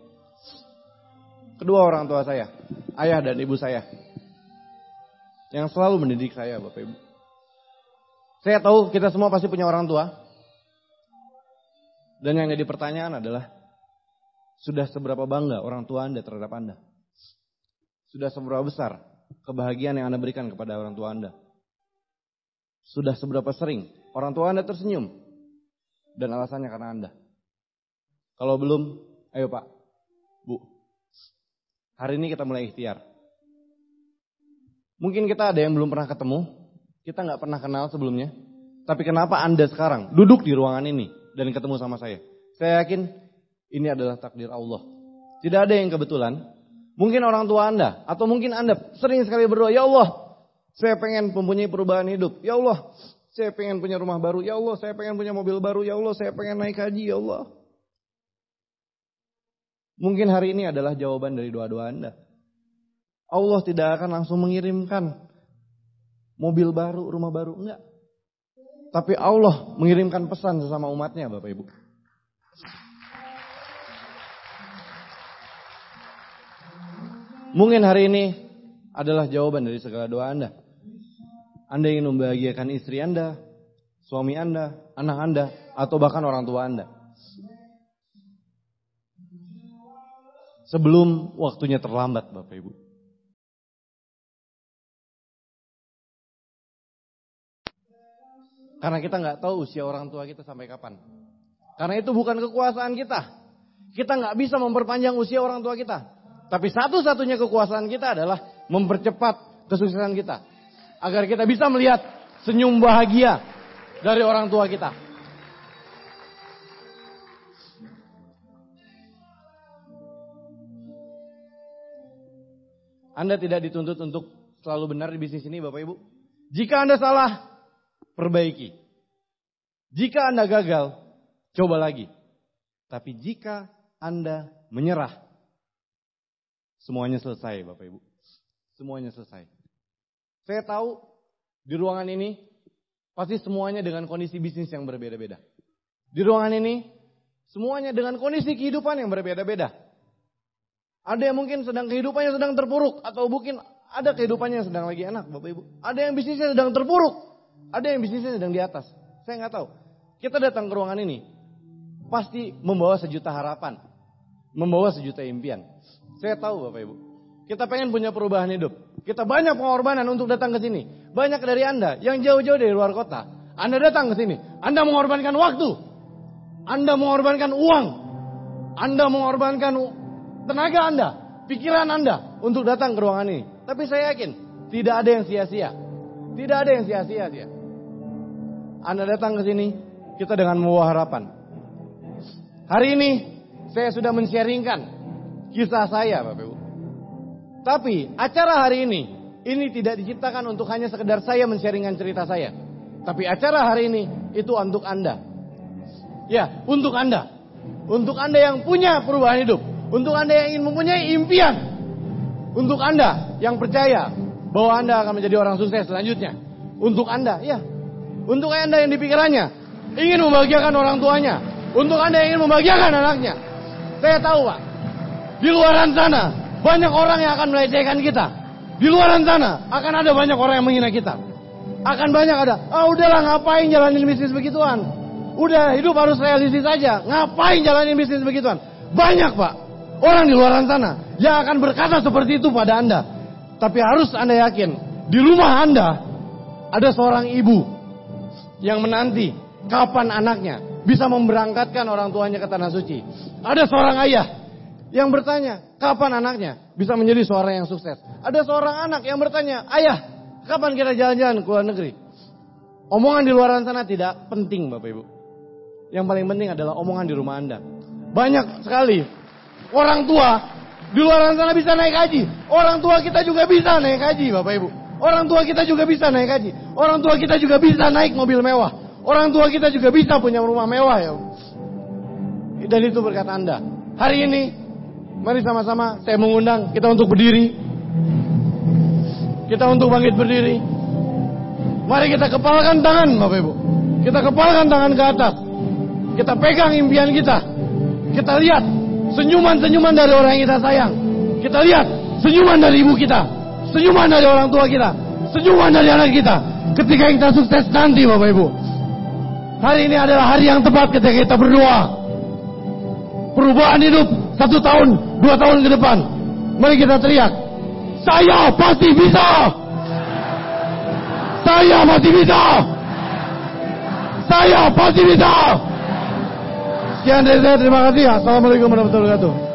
Kedua orang tua saya, ayah dan ibu saya. Yang selalu mendidik saya, Bapak Ibu. Saya tahu kita semua pasti punya orang tua. Dan yang jadi pertanyaan adalah, sudah seberapa bangga orang tua Anda terhadap Anda? Sudah seberapa besar kebahagiaan yang Anda berikan kepada orang tua Anda? Sudah seberapa sering orang tua Anda tersenyum? Dan alasannya karena Anda. Kalau belum, ayo Pak, Bu. Hari ini kita mulai ikhtiar. Mungkin kita ada yang belum pernah ketemu. Kita gak pernah kenal sebelumnya. Tapi kenapa Anda sekarang duduk di ruangan ini dan ketemu sama saya? Saya yakin ini adalah takdir Allah. Tidak ada yang kebetulan. Mungkin orang tua Anda, atau mungkin Anda sering sekali berdoa, ya Allah, saya pengen mempunyai perubahan hidup. Ya Allah, saya pengen punya rumah baru. Ya Allah, saya pengen punya mobil baru. Ya Allah, saya pengen naik haji. Ya Allah. Mungkin hari ini adalah jawaban dari doa-doa Anda. Allah tidak akan langsung mengirimkan mobil baru, rumah baru. Enggak. Tapi Allah mengirimkan pesan sesama umatnya, Bapak Ibu. Mungkin hari ini adalah jawaban dari segala doa Anda. Anda ingin membahagiakan istri Anda, suami Anda, anak Anda, atau bahkan orang tua Anda. Sebelum waktunya terlambat, Bapak Ibu. Karena kita nggak tahu usia orang tua kita sampai kapan. Karena itu bukan kekuasaan kita. Kita nggak bisa memperpanjang usia orang tua kita. Tapi satu-satunya kekuasaan kita adalah mempercepat kesuksesan kita. Agar kita bisa melihat senyum bahagia dari orang tua kita. Anda tidak dituntut untuk selalu benar di bisnis ini, Bapak Ibu. Jika Anda salah, perbaiki. Jika Anda gagal, coba lagi. Tapi jika Anda menyerah, semuanya selesai, Bapak Ibu. Semuanya selesai. Saya tahu di ruangan ini pasti semuanya dengan kondisi bisnis yang berbeda-beda. Di ruangan ini semuanya dengan kondisi kehidupan yang berbeda-beda. Ada yang mungkin kehidupannya sedang terpuruk, atau mungkin ada kehidupannya yang sedang lagi enak, Bapak Ibu. Ada yang bisnisnya sedang terpuruk, ada yang bisnisnya sedang di atas. Saya nggak tahu. Kita datang ke ruangan ini pasti membawa sejuta harapan, membawa sejuta impian. Saya tahu, Bapak Ibu. Kita pengen punya perubahan hidup. Kita banyak pengorbanan untuk datang ke sini. Banyak dari Anda yang jauh-jauh dari luar kota. Anda datang ke sini, Anda mengorbankan waktu, Anda mengorbankan uang, Anda mengorbankan tenaga Anda, pikiran Anda untuk datang ke ruangan ini. Tapi saya yakin tidak ada yang sia-sia. Tidak ada yang sia-sia. Anda datang ke sini, kita dengan membawa harapan. Hari ini saya sudah men-sharingkan kisah saya, Bapak Ibu. Tapi acara hari ini tidak diciptakan untuk hanya sekedar saya men-sharingkan cerita saya. Tapi acara hari ini itu untuk Anda. Ya, untuk Anda. Untuk Anda yang punya perubahan hidup. Untuk Anda yang ingin mempunyai impian. Untuk Anda yang percaya bahwa Anda akan menjadi orang sukses selanjutnya. Untuk Anda, ya. Untuk Anda yang di pikirannya ingin membahagiakan orang tuanya. Untuk Anda yang ingin membahagiakan anaknya. Saya tahu, Pak. Di luaran sana banyak orang yang akan melecehkan kita. Di luaran sana akan ada banyak orang yang menghina kita. Akan banyak ada, udahlah ngapain jalanin bisnis begituan. Udah hidup harus realistis saja. Ngapain jalanin bisnis begituan. Banyak, Pak, orang di luaran sana yang akan berkata seperti itu pada Anda. Tapi harus Anda yakin, di rumah Anda ada seorang ibu yang menanti kapan anaknya bisa memberangkatkan orang tuanya ke Tanah Suci. Ada seorang ayah yang bertanya, kapan anaknya bisa menjadi seorang yang sukses. Ada seorang anak yang bertanya, ayah, kapan kita jalan-jalan ke luar negeri? Omongan di luar sana tidak penting, Bapak Ibu. Yang paling penting adalah omongan di rumah Anda. Banyak sekali orang tua di luar sana bisa naik haji. Orang tua kita juga bisa naik haji, Bapak Ibu. Orang tua kita juga bisa naik haji. Orang tua kita juga bisa naik mobil mewah. Orang tua kita juga bisa punya rumah mewah, ya. Dan itu berkat Anda. Hari ini mari sama-sama saya mengundang kita untuk berdiri. Kita untuk bangkit berdiri. Mari kita kepalkan tangan, Bapak Ibu. Kita kepalkan tangan ke atas. Kita pegang impian kita. Kita lihat senyuman-senyuman dari orang yang kita sayang. Kita lihat senyuman dari ibu kita. Senyuman dari orang tua kita. Senyuman dari anak kita. Ketika kita sukses nanti, Bapak Ibu. Hari ini adalah hari yang tepat ketika kita berdoa. Perubahan hidup 1 tahun, 2 tahun ke depan. Mari kita teriak. Saya pasti bisa. Saya pasti bisa. Saya pasti bisa. Sekian dari saya, terima kasih. Assalamualaikum warahmatullahi wabarakatuh.